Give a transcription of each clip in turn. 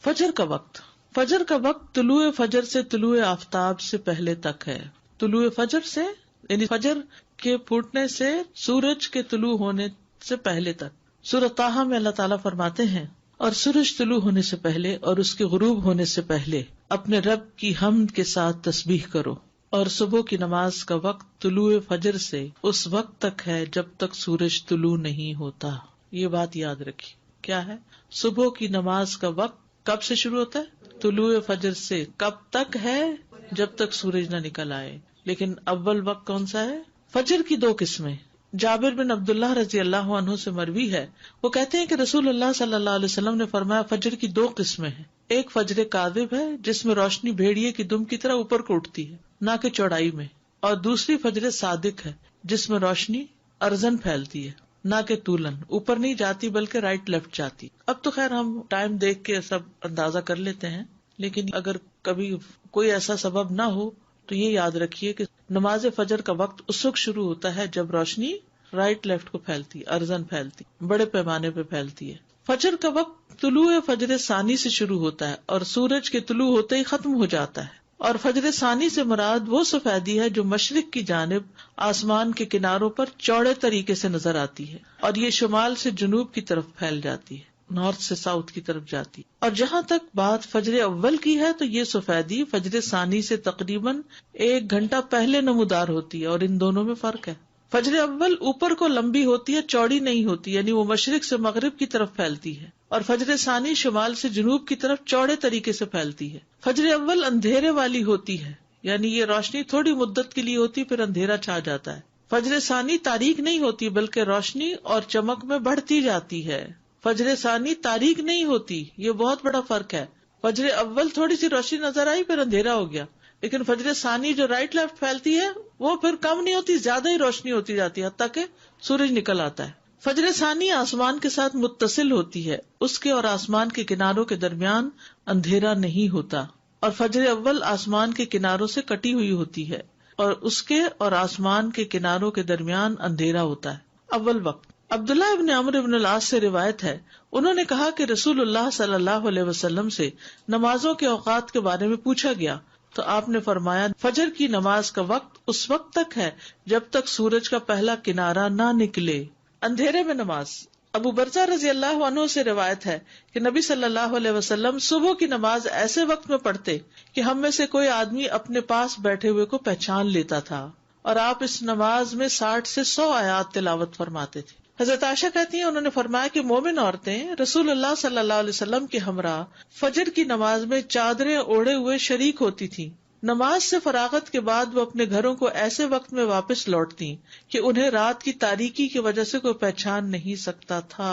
فجر کا وقت. فجر کا وقت طلوع فجر سے طلوع آفتاب سے پہلے تک ہے. طلوع فجر سے یعنی فجر کے پھوٹنے سے سورج کے طلوع ہونے سے پہلے تک. سورۃ طٰہٰ میں اللہ تعالیٰ فرماتے ہیں اور سورج طلوع ہونے سے پہلے اور اس کے غروب ہونے سے پہلے اپنے رب کی حمد کے ساتھ تسبیح کرو. اور صبح کی نماز کا وقت طلوع فجر سے اس وقت تک ہے جب تک سورج طلوع نہیں ہوتا. یہ بات یاد رکھی. کیا ہے؟ صبح کی نماز کا وقت کب سے شروع ہوتا ہے؟ طلوع فجر سے. کب تک ہے؟ جب تک سورج نہ نکل آئے. لیکن اول وقت کون سا ہے؟ فجر کی دو قسمیں. جابر بن عبداللہ رضی اللہ عنہ سے مروی ہے، وہ کہتے ہیں کہ رسول اللہ صلی اللہ علیہ وسلم نے فرمایا فجر کی دو قسمیں ہیں. ایک فجر کاذب ہے جس میں روشنی بھیڑیے کی دم کی طرح اوپر کو اٹھتی ہے نہ کہ چوڑائی میں، اور دوسری فجر صادق ہے جس میں روشنی ارزن پھیلتی ہے نہ کہ طولن، اوپر نہیں جاتی بلکہ رائٹ لیفٹ جاتی. اب تو خیر ہم ٹائم دیکھ کے سب اندازہ کر لیتے ہیں، لیکن اگر کبھی کوئی ایسا سبب نہ ہو تو یہ یاد رکھیے کہ نماز فجر کا وقت اس وقت شروع ہوتا ہے جب روشنی رائٹ لیفٹ کو پھیلتی، ارزن پھیلتی، بڑے پیمانے پہ پھیلتی ہے. فجر کا وقت طلوع فجر ثانی سے شروع ہوتا ہے اور سورج کے طلوع ہوتے ہی ختم ہو جاتا ہے. اور فجر ثانی سے مراد وہ سفیدی ہے جو مشرق کی جانب آسمان کے کناروں پر چوڑے طریقے سے نظر آتی ہے اور یہ شمال سے جنوب کی طرف پھیل جاتی ہے، نارتھ سے ساؤتھ کی طرف جاتی. اور جہاں تک بات فجر اول کی ہے تو یہ سفیدی فجر ثانی سے تقریباً 1 گھنٹہ پہلے نمودار ہوتی ہے، اور ان دونوں میں فرق ہے. فجر اول اوپر کو لمبی ہوتی ہے، چوڑی نہیں ہوتی، یعنی وہ مشرق سے مغرب کی طرف پھیلتی ہے، اور فجر ثانی شمال سے جنوب کی طرف چوڑے طریقے سے پھیلتی ہے. فجر اول اندھیرے والی ہوتی ہے، یعنی یہ روشنی تھوڑی مدت کے لیے ہوتی پھر اندھیرا چھا جاتا ہے. فجر ثانی تاریک نہیں ہوتی بلکہ روشنی اور چمک میں بڑھتی جاتی ہے. فجر ثانی تاریک نہیں ہوتی، یہ بہت بڑا فرق ہے. فجر اول تھوڑی سی روشنی نظر آئی پھر اندھیرا ہو گیا، لیکن فجر ثانی جو رائٹ لیفٹ پھیلتی ہے وہ پھر کم نہیں ہوتی، زیادہ ہی روشنی ہوتی جاتی ہے حتیٰ کہ سورج نکل آتا ہے. فجر ثانی آسمان کے ساتھ متصل ہوتی ہے، اس کے اور آسمان کے کناروں کے درمیان اندھیرا نہیں ہوتا، اور فجر اول آسمان کے کناروں سے کٹی ہوئی ہوتی ہے اور اس کے اور آسمان کے کناروں کے درمیان اندھیرا ہوتا ہے. اول وقت. عبداللہ ابن عمرو ابن العاص سے روایت ہے، انہوں نے کہا کہ رسول اللہ صلی اللہ علیہ وسلم سے نمازوں کے اوقات کے بارے میں پوچھا گیا تو آپ نے فرمایا فجر کی نماز کا وقت اس وقت تک ہے جب تک سورج کا پہلا کنارہ نہ نکلے. اندھیرے میں نماز. ابو برزہ رضی اللہ عنہ سے روایت ہے کہ نبی صلی اللہ علیہ وسلم صبح کی نماز ایسے وقت میں پڑھتے کہ ہم میں سے کوئی آدمی اپنے پاس بیٹھے ہوئے کو پہچان لیتا تھا، اور آپ اس نماز میں 60 سے 100 آیات تلاوت فرماتے تھے. حضرت عائشہ کہتی ہیں انہوں نے فرمایا کہ مومن عورتیں رسول اللہ صلی اللہ علیہ وسلم کے ہمراہ فجر کی نماز میں چادریں اوڑھے ہوئے شریک ہوتی تھیں. نماز سے فراغت کے بعد وہ اپنے گھروں کو ایسے وقت میں واپس لوٹتی کہ انہیں رات کی تاریکی کی وجہ سے کوئی پہچان نہیں سکتا تھا.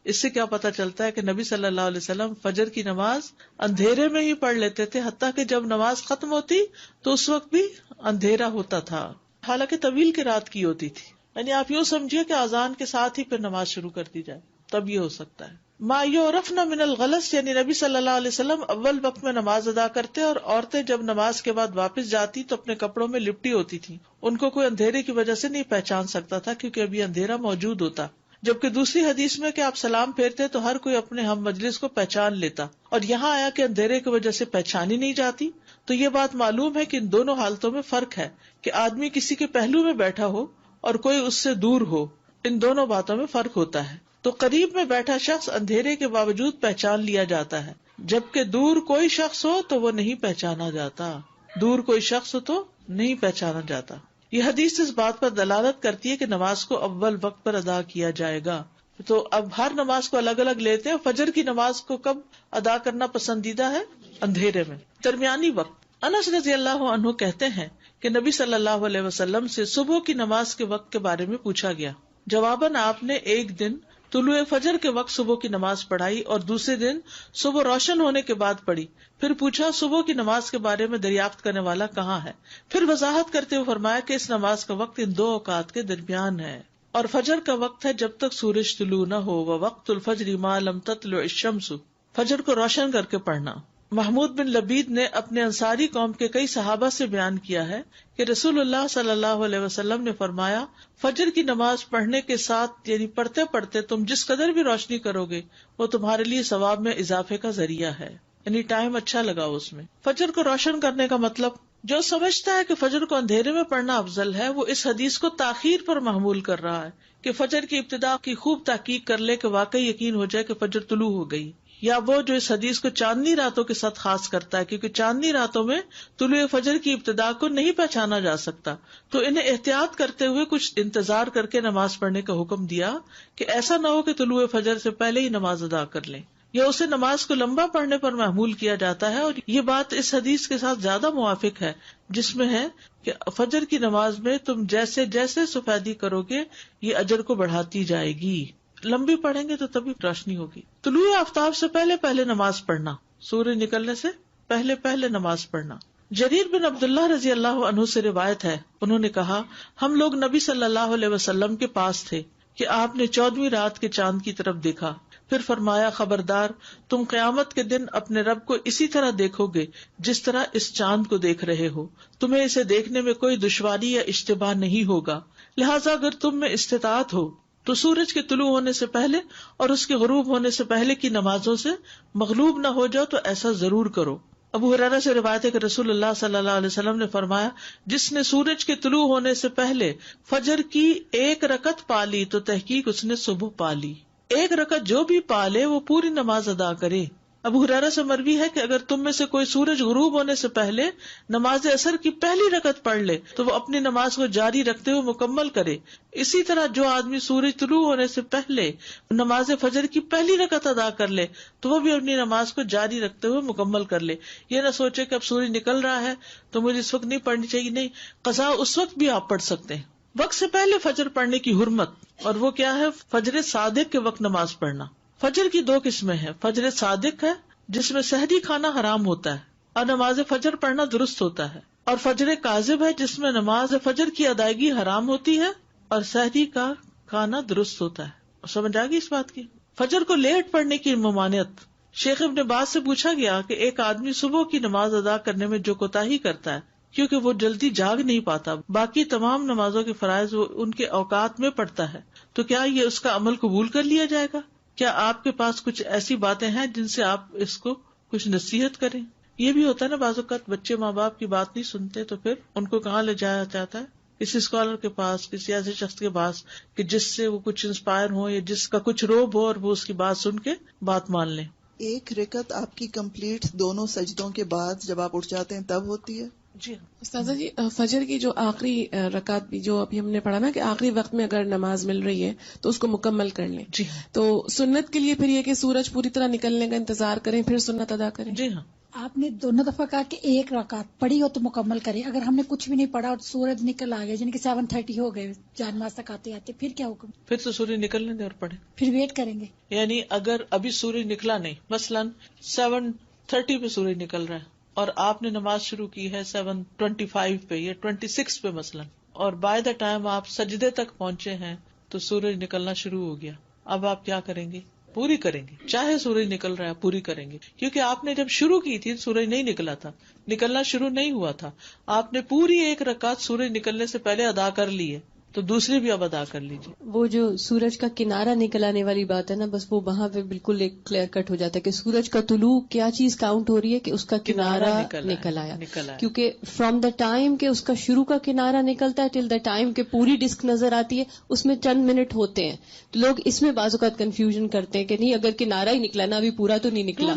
اس سے کیا پتہ چلتا ہے کہ نبی صلی اللہ علیہ وسلم فجر کی نماز اندھیرے میں ہی پڑھ لیتے تھے، حتیٰ کہ جب نماز ختم ہوتی تو اس وقت بھی اندھیرا ہوتا تھا، حالانکہ طویل کی رات کی ہوتی تھی. یعنی آپ یوں سمجھیے کہ اذان کے ساتھ ہی پھر نماز شروع کر دی جائے، تب یہ ہو سکتا ہے. ما یعرفن من الغلس، یعنی نبی صلی اللہ علیہ وسلم اول وقت میں نماز ادا کرتے اور عورتیں جب نماز کے بعد واپس جاتی تو اپنے کپڑوں میں لپٹی ہوتی تھی. ان کو کوئی اندھیرے کی وجہ سے نہیں پہچان سکتا تھا کیونکہ ابھی اندھیرا موجود ہوتا. جبکہ دوسری حدیث میں کہ آپ سلام پھیرتے تو ہر کوئی اپنے ہم مجلس کو پہچان لیتا، اور یہاں آیا کہ اندھیرے کی وجہ سے پہچانی نہیں جاتی. تو یہ بات معلوم ہے کہ ان دونوں حالتوں میں فرق ہے کہ آدمی کسی کے پہلو میں بیٹھا ہو اور کوئی اس سے دور ہو، ان دونوں باتوں میں فرق ہوتا ہے. تو قریب میں بیٹھا شخص اندھیرے کے باوجود پہچان لیا جاتا ہے، جبکہ دور کوئی شخص ہو تو وہ نہیں پہچانا جاتا. دور کوئی شخص ہو تو نہیں پہچانا جاتا. یہ حدیث اس بات پر دلالت کرتی ہے کہ نماز کو اول وقت پر ادا کیا جائے گا. تو اب ہر نماز کو الگ الگ لیتے ہیں. فجر کی نماز کو کب ادا کرنا پسندیدہ ہے؟ اندھیرے میں. درمیانی وقت. انس رضی اللہ عنہ کہتے ہیں کہ نبی صلی اللہ علیہ وسلم سے صبح کی نماز کے وقت کے بارے میں پوچھا گیا. جواباً آپ نے ایک دن طلوع فجر کے وقت صبح کی نماز پڑھائی اور دوسرے دن صبح روشن ہونے کے بعد پڑھی. پھر پوچھا صبح کی نماز کے بارے میں دریافت کرنے والا کہاں ہے؟ پھر وضاحت کرتے ہوئے فرمایا کہ اس نماز کا وقت ان 2 اوقات کے درمیان ہے، اور فجر کا وقت ہے جب تک سورج طلوع نہ ہو. وقت الفجر ما لم تطلع الشمس، فجر کو روشن کر کے پڑھنا. محمود بن لبید نے اپنے انصاری قوم کے کئی صحابہ سے بیان کیا ہے کہ رسول اللہ صلی اللہ علیہ وسلم نے فرمایا، فجر کی نماز پڑھنے کے ساتھ یعنی پڑھتے پڑھتے تم جس قدر بھی روشنی کرو گے وہ تمہارے لیے ثواب میں اضافے کا ذریعہ ہے، یعنی ٹائم اچھا لگا اس میں۔ فجر کو روشن کرنے کا مطلب، جو سمجھتا ہے کہ فجر کو اندھیرے میں پڑھنا افضل ہے وہ اس حدیث کو تاخیر پر محمول کر رہا ہے کہ فجر کی ابتدا کی خوب تحقیق کر لے کہ واقعی یقین ہو جائے کہ فجر طلوع ہو گئی، یا وہ جو اس حدیث کو چاندنی راتوں کے ساتھ خاص کرتا ہے کیونکہ چاندنی راتوں میں طلوع فجر کی ابتدا کو نہیں پہچانا جا سکتا، تو انہیں احتیاط کرتے ہوئے کچھ انتظار کر کے نماز پڑھنے کا حکم دیا کہ ایسا نہ ہو کہ طلوع فجر سے پہلے ہی نماز ادا کر لیں، یا اسے نماز کو لمبا پڑھنے پر محمول کیا جاتا ہے۔ اور یہ بات اس حدیث کے ساتھ زیادہ موافق ہے جس میں ہے کہ فجر کی نماز میں تم جیسے جیسے سفیدی کرو گے یہ اجر کو بڑھاتی جائے گی، لمبی پڑھیں گے تو تبھی روشنی ہوگی۔ طلوع آفتاب سے پہلے پہلے نماز پڑھنا، سورج نکلنے سے پہلے پہلے نماز پڑھنا۔ جریر بن عبداللہ رضی اللہ عنہ سے روایت ہے، انہوں نے کہا، ہم لوگ نبی صلی اللہ علیہ وسلم کے پاس تھے کہ آپ نے 14ویں رات کے چاند کی طرف دیکھا، پھر فرمایا، خبردار، تم قیامت کے دن اپنے رب کو اسی طرح دیکھو گے جس طرح اس چاند کو دیکھ رہے ہو، تمہیں اسے دیکھنے میں کوئی دشواری یا اشتباہ نہیں ہوگا، لہٰذا اگر تم میں استطاعت ہو تو سورج کے طلوع ہونے سے پہلے اور اس کے غروب ہونے سے پہلے کی نمازوں سے مغلوب نہ ہو جاؤ تو ایسا ضرور کرو۔ ابو ہریرہ سے روایت ہے کہ رسول اللہ صلی اللہ علیہ وسلم نے فرمایا، جس نے سورج کے طلوع ہونے سے پہلے فجر کی 1 رکعت پا لی تو تحقیق اس نے صبح پا لی۔ 1 رکعت جو بھی پا لے وہ پوری نماز ادا کرے۔ ابو ہریرہ سے مروی ہے کہ اگر تم میں سے کوئی سورج غروب ہونے سے پہلے نماز عصر کی پہلی رکعت پڑھ لے تو وہ اپنی نماز کو جاری رکھتے ہوئے مکمل کرے، اسی طرح جو آدمی سورج طلوع ہونے سے پہلے نماز فجر کی پہلی رکعت ادا کر لے تو وہ بھی اپنی نماز کو جاری رکھتے ہوئے مکمل کر لے۔ یہ نہ سوچے کہ اب سورج نکل رہا ہے تو مجھے اس وقت نہیں پڑھنی چاہیے، نہیں، قضا اس وقت بھی آپ پڑھ سکتے ہیں۔ وقت سے پہلے فجر پڑھنے کی حرمت، اور وہ کیا ہے؟ فجر صادق کے وقت نماز پڑھنا۔ فجر کی 2 قسمیں ہیں، فجر صادق ہے جس میں سحری کھانا حرام ہوتا ہے اور نماز فجر پڑھنا درست ہوتا ہے، اور فجر کاذب ہے جس میں نماز فجر کی ادائیگی حرام ہوتی ہے اور سحری کا کھانا درست ہوتا ہے۔ سمجھ آ گئی اس بات کی؟ فجر کو لیٹ پڑھنے کی ممانعت۔ شیخ ابن باز سے پوچھا گیا کہ ایک آدمی صبح کی نماز ادا کرنے میں جو کوتاہی کرتا ہے کیونکہ وہ جلدی جاگ نہیں پاتا، باقی تمام نمازوں کے فرائض وہ ان کے اوقات میں پڑھتا ہے، تو کیا یہ اس کا عمل قبول کر لیا جائے گا؟ کیا آپ کے پاس کچھ ایسی باتیں ہیں جن سے آپ اس کو کچھ نصیحت کریں؟ یہ بھی ہوتا ہے نا، بعض اوقات بچے ماں باپ کی بات نہیں سنتے تو پھر ان کو کہاں لے جایا جاتا ہے؟ کسی اسکالر کے پاس، کسی ایسے شخص کے پاس کہ جس سے وہ کچھ انسپائر ہو یا جس کا کچھ روب ہو اور وہ اس کی بات سن کے بات مان لیں۔ 1 رکعت آپ کی کمپلیٹ دونوں سجدوں کے بعد جب آپ اٹھ جاتے ہیں تب ہوتی ہے؟ جی استاذہ جی، فجر کی جو آخری رکعت بھی جو ابھی ہم نے پڑھا نا کہ آخری وقت میں اگر نماز مل رہی ہے تو اس کو مکمل کر لیں، جی تو سنت کے لیے پھر یہ کہ سورج پوری طرح نکلنے کا انتظار کریں پھر سنت ادا کریں۔ جی ہاں، آپ نے دونوں دفعہ کہا کہ 1 رکعت پڑھی ہو تو مکمل کریں، اگر ہم نے کچھ بھی نہیں پڑھا اور سورج نکل آ گیا یعنی کہ 7:30 ہو گئے جان نماز تک آتے آتے، پھر کیا حکم؟ پھر تو سورج نکلنے دیں اور پڑھیں۔ پھر ویٹ کریں گے؟ یعنی اگر ابھی سورج نکلا نہیں، مثلاً 7:30 پہ سورج نکل رہا ہے اور آپ نے نماز شروع کی ہے 7:25 پہ یا 26 پہ مثلاً، اور بائی دا ٹائم آپ سجدے تک پہنچے ہیں تو سورج نکلنا شروع ہو گیا، اب آپ کیا کریں گے؟ پوری کریں گے، چاہے سورج نکل رہا ہے پوری کریں گے، کیونکہ آپ نے جب شروع کی تھی سورج نہیں نکلا تھا، نکلنا شروع نہیں ہوا تھا، آپ نے پوری 1 رکعت سورج نکلنے سے پہلے ادا کر لی ہے تو دوسری بھی اب ادا کر لیجیے۔ وہ جو سورج کا کنارہ نکل آنے والی بات ہے نا، بس وہ وہاں پہ بالکل ایک کلیئر کٹ ہو جاتا ہے کہ سورج کا طلوع کیا چیز کاؤنٹ ہو رہی ہے کہ اس کا کنارہ نکل آیا، کیونکہ فرام دا ٹائم کہ اس کا شروع کا کنارہ نکلتا ہے ٹل دا ٹائم کہ پوری ڈسک نظر آتی ہے اس میں چند منٹ ہوتے ہیں، تو لوگ اس میں بعض اوقات کنفیوژن کرتے ہیں کہ نہیں اگر کنارہ ہی نکلا نا ابھی پورا تو نہیں نکلا،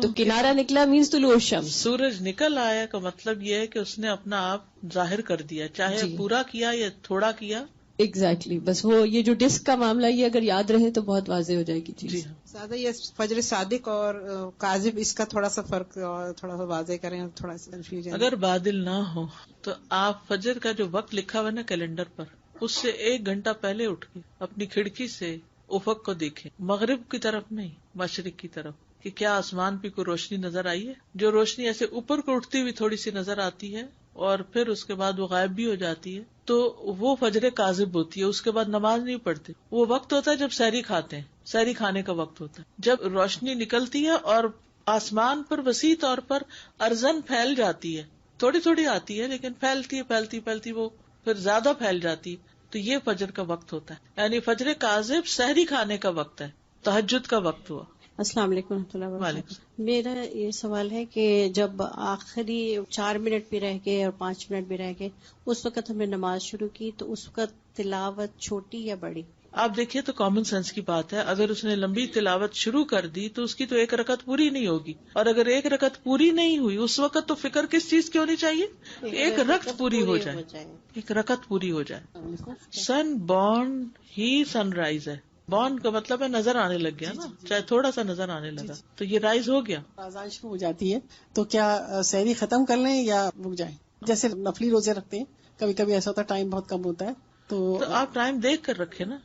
تو کنارہ نکلا مینس طلوع الشمس، سورج نکل آیا کا مطلب یہ ہے کہ اس نے اپنا آپ ظاہر کر دیا، چاہے پورا کیا یا تھوڑا کیا۔ ایگزیکٹلی، بس وہ یہ جو ڈسک کا معاملہ یہ اگر یاد رہے تو بہت واضح ہو جائے گی چیز۔ جی زیادہ یہ فجر صادق اور کاذب اس کا تھوڑا سا فرق اور تھوڑا سا واضح کریں، تھوڑا سا کنفیوژن۔ اگر بادل نہ ہو تو آپ فجر کا جو وقت لکھا ہوا نا کیلنڈر پر، اس سے 1 گھنٹہ پہلے اٹھ کے اپنی کھڑکی سے افق کو دیکھیں، مغرب کی طرف نہیں، مشرق کی طرف، کہ کیا آسمان پہ کوئی روشنی نظر آئی ہے۔ جو روشنی ایسے اوپر کو اٹھتی ہوئی تھوڑی سی نظر آتی ہے اور پھر اس کے بعد وہ غائب بھی ہو جاتی ہے تو وہ فجر کاذب ہوتی ہے، اس کے بعد نماز نہیں پڑھتے۔ وہ وقت ہوتا ہے جب سحری کھاتے ہیں، سحری کھانے کا وقت ہوتا ہے، جب روشنی نکلتی ہے اور آسمان پر وسیع طور پر ارزن پھیل جاتی ہے، تھوڑی تھوڑی آتی ہے لیکن پھیلتی وہ پھر زیادہ پھیل جاتی، تو یہ فجر کا وقت ہوتا ہے، یعنی فجر کاذب سحری کھانے کا وقت ہے، تہجد کا وقت ہوا۔ السلام علیکم ورحمۃ اللہ وبرکاتہ۔ میرا یہ سوال ہے کہ جب آخری 4 منٹ بھی رہ گئے اور 5 منٹ بھی رہ گئے، اس وقت ہم نے نماز شروع کی تو اس وقت تلاوت چھوٹی یا بڑی؟ آپ دیکھیے تو کامن سینس کی بات ہے، اگر اس نے لمبی تلاوت شروع کر دی تو اس کی تو 1 رکعت پوری نہیں ہوگی، اور اگر 1 رکعت پوری نہیں ہوئی اس وقت تو فکر کس چیز کی ہونی چاہیے؟ 1 رکعت پوری ہو جائے، 1 رکعت پوری ہو جائے۔ سن بورن ہی سن رائز ہے، بورن کا مطلب ہے نظر آنے لگ گیا نا، چاہے تھوڑا سا نظر آنے لگا تو یہ رائز ہو گیا۔ اذان شروع ہو جاتی ہے تو کیا سحری ختم کر لیں یا رک جائیں؟ جیسے نفلی روزے رکھتے ہیں، کبھی کبھی ایسا ہوتا ہے ٹائم بہت کم ہوتا ہے تو آپ ٹائم دیکھ کر رکھے نا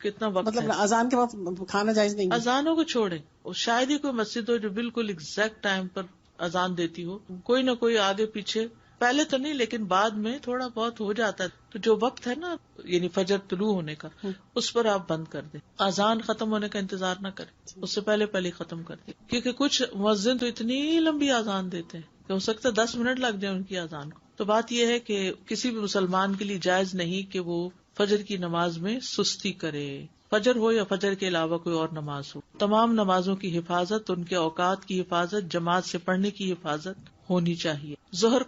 کتنا وقت، مطلب اذان کے وقت کھانا جائز نہیں؟ اذانوں کو چھوڑیں، شاید ہی کوئی مسجد ہو جو بالکل ایگزیکٹ ٹائم پر اذان دیتی ہو، کوئی نہ کوئی آگے پیچھے، پہلے تو نہیں لیکن بعد میں تھوڑا بہت ہو جاتا ہے، تو جو وقت ہے نا یعنی فجر طلوع ہونے کا اس پر آپ بند کر دیں، اذان ختم ہونے کا انتظار نہ کریں، اس سے پہلے ختم کر دیں، کیونکہ کچھ مؤذن تو اتنی لمبی اذان دیتے ہیں کہ ہو سکتا ہے 10 منٹ لگ جائے ان کی اذان کو۔ تو بات یہ ہے کہ کسی بھی مسلمان کے لیے جائز نہیں کہ وہ فجر کی نماز میں سستی کرے، فجر ہو یا فجر کے علاوہ کوئی اور نماز ہو، تمام نمازوں کی حفاظت، ان کے اوقات کی حفاظت، جماعت سے پڑھنے کی حفاظت ہونی چاہیے۔ ظہر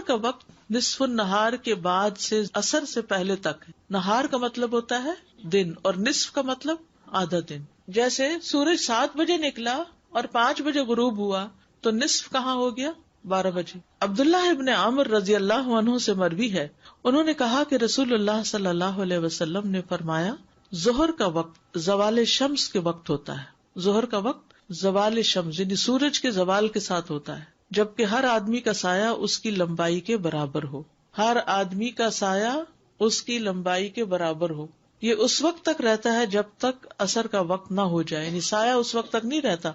کا وقت نصف النہار کے بعد سے عصر سے پہلے تک ہے۔ نہار کا مطلب ہوتا ہے دن اور نصف کا مطلب آدھا دن۔ جیسے سورج 7 بجے نکلا اور 5 بجے غروب ہوا تو نصف کہاں ہو گیا؟ 12 بجے۔ عبداللہ ابن عمر رضی اللہ عنہ سے مروی ہے، انہوں نے کہا کہ رسول اللہ صلی اللہ علیہ وسلم نے فرمایا، ظہر کا وقت زوال شمس کے وقت ہوتا ہے۔ ظہر کا وقت زوال شمس یعنی سورج کے زوال کے ساتھ ہوتا ہے، جبکہ ہر آدمی کا سایہ اس کی لمبائی کے برابر ہو۔ ہر آدمی کا سایہ اس کی لمبائی کے برابر ہو۔ یہ اس وقت تک رہتا ہے جب تک عصر کا وقت نہ ہو جائے، یعنی سایہ اس وقت تک نہیں رہتا،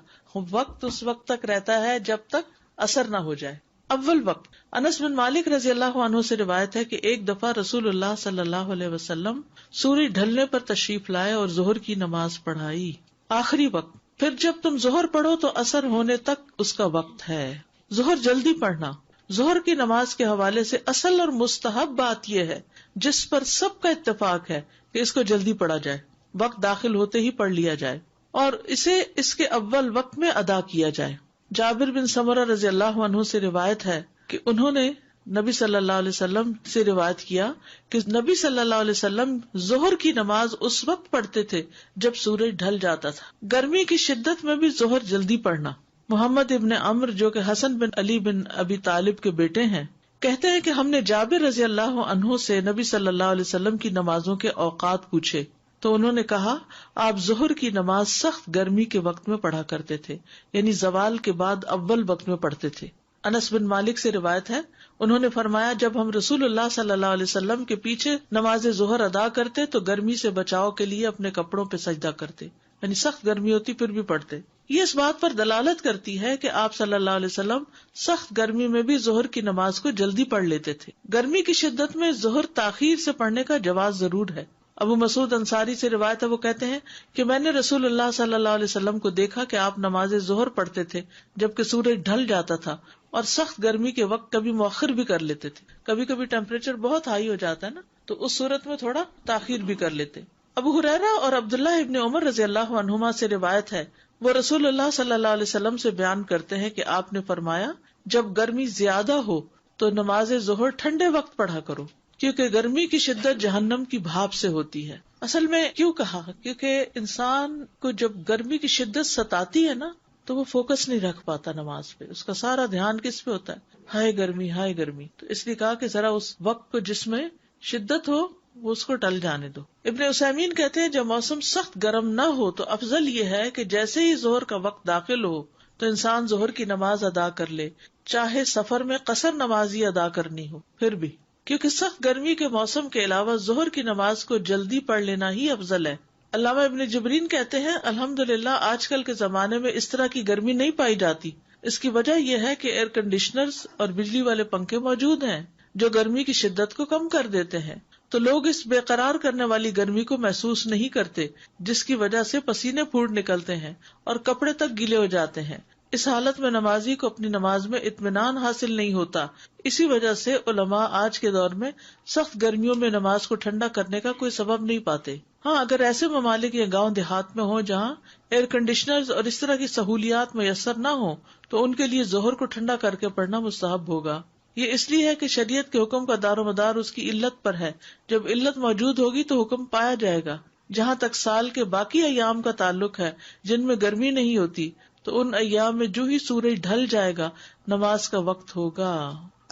وقت اس وقت تک رہتا ہے جب تک عصر نہ ہو جائے۔ اول وقت، انس بن مالک رضی اللہ عنہ سے روایت ہے کہ ایک دفعہ رسول اللہ صلی اللہ علیہ وسلم سورج ڈھلنے پر تشریف لائے اور ظہر کی نماز پڑھائی۔ آخری وقت، پھر جب تم ظہر پڑھو تو عصر ہونے تک اس کا وقت ہے۔ ظہر جلدی پڑھنا۔ ظہر کی نماز کے حوالے سے اصل اور مستحب بات یہ ہے جس پر سب کا اتفاق ہے کہ اس کو جلدی پڑھا جائے، وقت داخل ہوتے ہی پڑھ لیا جائے اور اسے اس کے اول وقت میں ادا کیا جائے۔ جابر بن سمرہ رضی اللہ عنہ سے روایت ہے کہ انہوں نے نبی صلی اللہ علیہ وسلم سے روایت کیا کہ نبی صلی اللہ علیہ وسلم ظہر کی نماز اس وقت پڑھتے تھے جب سورج ڈھل جاتا تھا۔ گرمی کی شدت میں بھی ظہر جلدی پڑھنا۔ محمد ابن عمر جو کہ حسن بن علی بن ابی طالب کے بیٹے ہیں کہتے ہیں کہ ہم نے جابر رضی اللہ عنہ سے نبی صلی اللہ علیہ وسلم کی نمازوں کے اوقات پوچھے تو انہوں نے کہا آپ ظہر کی نماز سخت گرمی کے وقت میں پڑھا کرتے تھے، یعنی زوال کے بعد اول وقت میں پڑھتے تھے۔ انس بن مالک سے روایت ہے، انہوں نے فرمایا جب ہم رسول اللہ صلی اللہ علیہ وسلم کے پیچھے نماز ظہر ادا کرتے تو گرمی سے بچاؤ کے لیے اپنے کپڑوں پہ سجدہ کرتے، یعنی سخت گرمی ہوتی پھر بھی پڑھتے۔ یہ اس بات پر دلالت کرتی ہے کہ آپ صلی اللہ علیہ وسلم سخت گرمی میں بھی ظہر کی نماز کو جلدی پڑھ لیتے تھے۔ گرمی کی شدت میں ظہر تاخیر سے پڑھنے کا جواز ضرور ہے۔ ابو مسعود انصاری سے روایت ہے، وہ کہتے ہیں کہ میں نے رسول اللہ صلی اللہ علیہ وسلم کو دیکھا کہ آپ نماز ظہر پڑھتے تھے جبکہ سورج ڈھل جاتا تھا، اور سخت گرمی کے وقت کبھی مؤخر بھی کر لیتے تھے۔ کبھی کبھی ٹیمپریچر بہت ہائی ہو جاتا ہے نا، تو اس صورت میں تھوڑا تاخیر بھی کر لیتے۔ ابو ہریرہ اور عبداللہ ابن عمر رضی اللہ عنہما سے روایت ہے، وہ رسول اللہ صلی اللہ علیہ وسلم سے بیان کرتے ہیں کہ آپ نے فرمایا جب گرمی زیادہ ہو تو نماز ظہر ٹھنڈے وقت پڑھا کرو، کیونکہ گرمی کی شدت جہنم کی بھاپ سے ہوتی ہے۔ اصل میں کیوں کہا؟ کیونکہ انسان کو جب گرمی کی شدت ستاتی ہے نا تو وہ فوکس نہیں رکھ پاتا نماز پہ، اس کا سارا دھیان کس پہ ہوتا ہے؟ ہائے گرمی ہائے گرمی۔ تو اس لیے کہا کہ ذرا اس وقت کو جس میں شدت ہو وہ اس کو ٹل جانے دو۔ ابن عثیمین کہتے ہیں جب موسم سخت گرم نہ ہو تو افضل یہ ہے کہ جیسے ہی ظہر کا وقت داخل ہو تو انسان ظہر کی نماز ادا کر لے، چاہے سفر میں قصر نماز ہی ادا کرنی ہو پھر بھی، کیونکہ سخت گرمی کے موسم کے علاوہ ظہر کی نماز کو جلدی پڑھ لینا ہی افضل ہے۔ علامہ ابن جبرین کہتے ہیں الحمدللہ آج کل کے زمانے میں اس طرح کی گرمی نہیں پائی جاتی۔ اس کی وجہ یہ ہے کہ ایئر کنڈیشنرز اور بجلی والے پنکھے موجود ہیں جو گرمی کی شدت کو کم کر دیتے ہیں، تو لوگ اس بے قرار کرنے والی گرمی کو محسوس نہیں کرتے، جس کی وجہ سے پسینے پھوٹ نکلتے ہیں اور کپڑے تک گیلے ہو جاتے ہیں۔ اس حالت میں نمازی کو اپنی نماز میں اطمینان حاصل نہیں ہوتا. اسی وجہ سے علماء آج کے دور میں سخت گرمیوں میں نماز کو ٹھنڈا کرنے کا کوئی سبب نہیں پاتے. ہاں، اگر ایسے ممالک یا گاؤں دیہات میں ہوں جہاں ایئر کنڈیشنرز اور اس طرح کی سہولیات میسر نہ ہوں تو ان کے لیے ظہر کو ٹھنڈا کر کے پڑھنا مستحب ہوگا. یہ اس لیے ہے کہ شریعت کے حکم کا دار و مدار اس کی علت پر ہے. جب علت موجود ہوگی تو حکم پایا جائے گا. جہاں تک سال کے باقی ایام کا تعلق ہے جن میں گرمی نہیں ہوتی تو ان ایام میں جو ہی سورج ڈھل جائے گا نماز کا وقت ہوگا.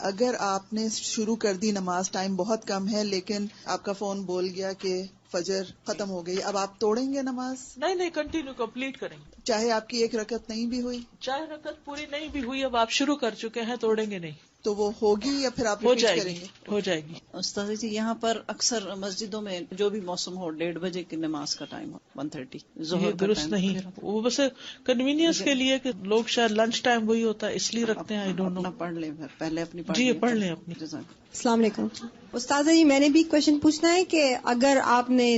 اگر آپ نے شروع کر دی نماز، ٹائم بہت کم ہے، لیکن آپ کا فون بول گیا کہ فجر ختم ہو گئی، اب آپ توڑیں گے نماز؟ نہیں، کنٹینیو کمپلیٹ کریں گے. چاہے آپ کی ایک رکعت نہیں بھی ہوئی، چاہے رکعت پوری نہیں بھی ہوئی، اب آپ شروع کر چکے ہیں، توڑیں گے نہیں. تو وہ ہوگی یا پھر آپ ہو ریپیٹ جائے کریں گی. گے؟ ہو جائے گی. استاذ جی یہاں پر اکثر مسجدوں میں جو بھی موسم ہو 1:30 بجے کی نماز کا ٹائم ہو 1:30 یہ درست نہیں. وہ بس کنوینئنس کے لیے کہ لوگ شاید لنچ ٹائم وہی ہوتا ہے اس لیے رکھتے ہیں. اپنا پڑھ لیں پہلے اپنی جی پڑھ لیں اپنی. السلام علیکم استاذ جی، میں نے بھی کوشچن پوچھنا ہے کہ اگر آپ نے